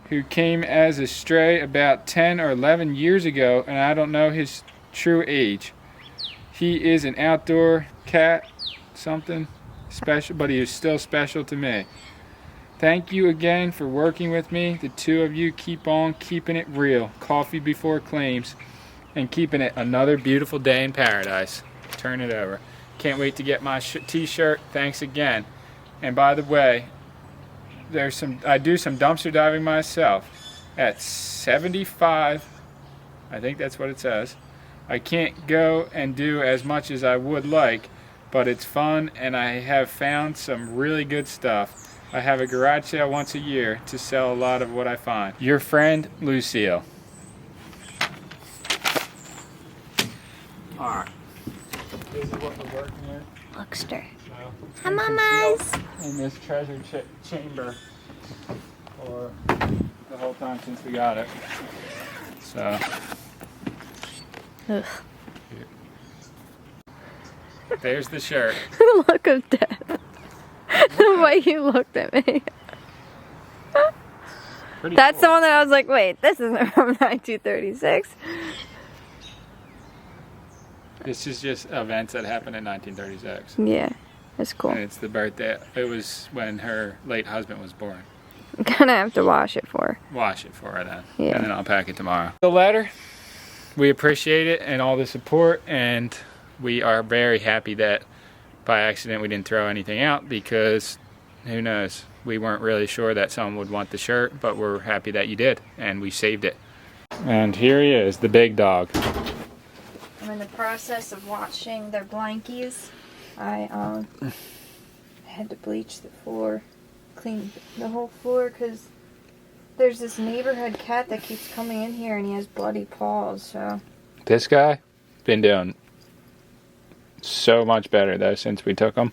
who came as a stray about 10 or 11 years ago, and I don't know his true age. He is an outdoor cat, something special, but he is still special to me. Thank you again for working with me. The two of you keep on keeping it real. Coffee before claims. And keeping it another beautiful day in paradise. Turn it over. Can't wait to get my t-shirt. Thanks again. And by the way, I do some dumpster diving myself at 75. I think that's what it says. I can't go and do as much as I would like, but it's fun and I have found some really good stuff. I have a garage sale once a year to sell a lot of what I find. Your friend, Lucille. Alright. This is what we're working with. Lookster. So, Hi, mamas. in this treasure chamber for the whole time since we got it. So. Ugh. There's the shirt. Look of death. The way you looked at me. That's cool. the one that I was like, wait, this isn't from 1936. This is just events that happened in 1936. Yeah, that's cool. And it's the birthday. It was when her late husband was born. I'm gonna have to wash it for her. Wash it for her then. Yeah. And then I'll pack it tomorrow. The letter, we appreciate it and all the support, and we are very happy that by accident we didn't throw anything out, because who knows, we weren't really sure that someone would want the shirt, but we're happy that you did, and we saved it. And here he is, the big dog. I'm in the process of washing their blankies. I had to bleach the floor, clean the whole floor, because there's this neighborhood cat that keeps coming in here and he has bloody paws, so. This guy, been doing so much better though since we took him.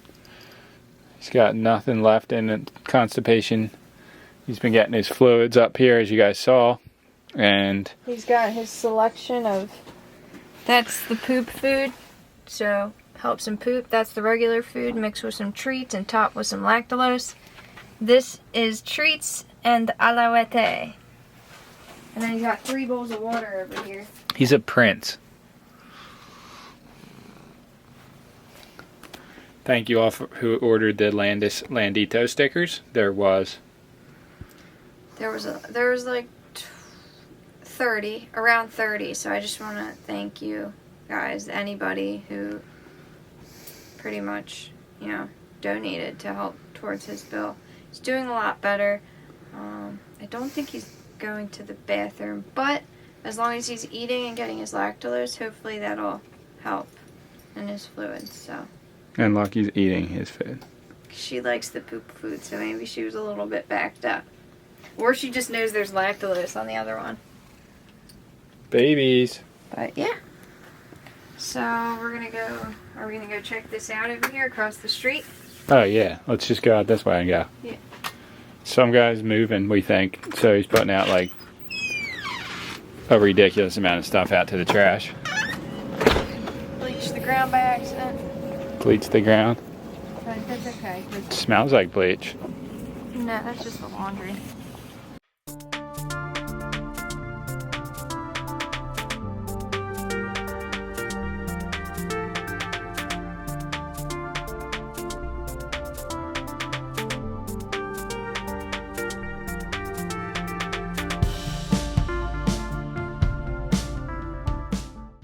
He's got nothing left in it, constipation. He's been getting his fluids up here, as you guys saw, and he's got his selection of, that's the poop food, so helps him poop. That's the regular food mixed with some treats and topped with some lactulose. This is treats and alouette. And then he's got 3 bowls of water over here. he's a prince. Thank you all who ordered the Landis Landito stickers. There was like 30, around 30, so I just want to thank you guys, anybody who pretty much, you know, donated to help towards his bill. He's doing a lot better. I don't think he's going to the bathroom, but as long as he's eating and getting his lactulose, hopefully that'll help in his fluids, so. And Lucky's eating his food. She likes the poop food, so maybe she was a little bit backed up. Or she just knows there's lactulose on the other one. Babies. But yeah. So we're gonna go, are we gonna go check this out over here across the street? Oh yeah, let's just go out this way and go. Yeah. Some guy's moving, we think, so he's putting out like a ridiculous amount of stuff out to the trash. Bleach the ground by accident. Bleach the ground. But that's okay. It smells like bleach. No, that's just the laundry.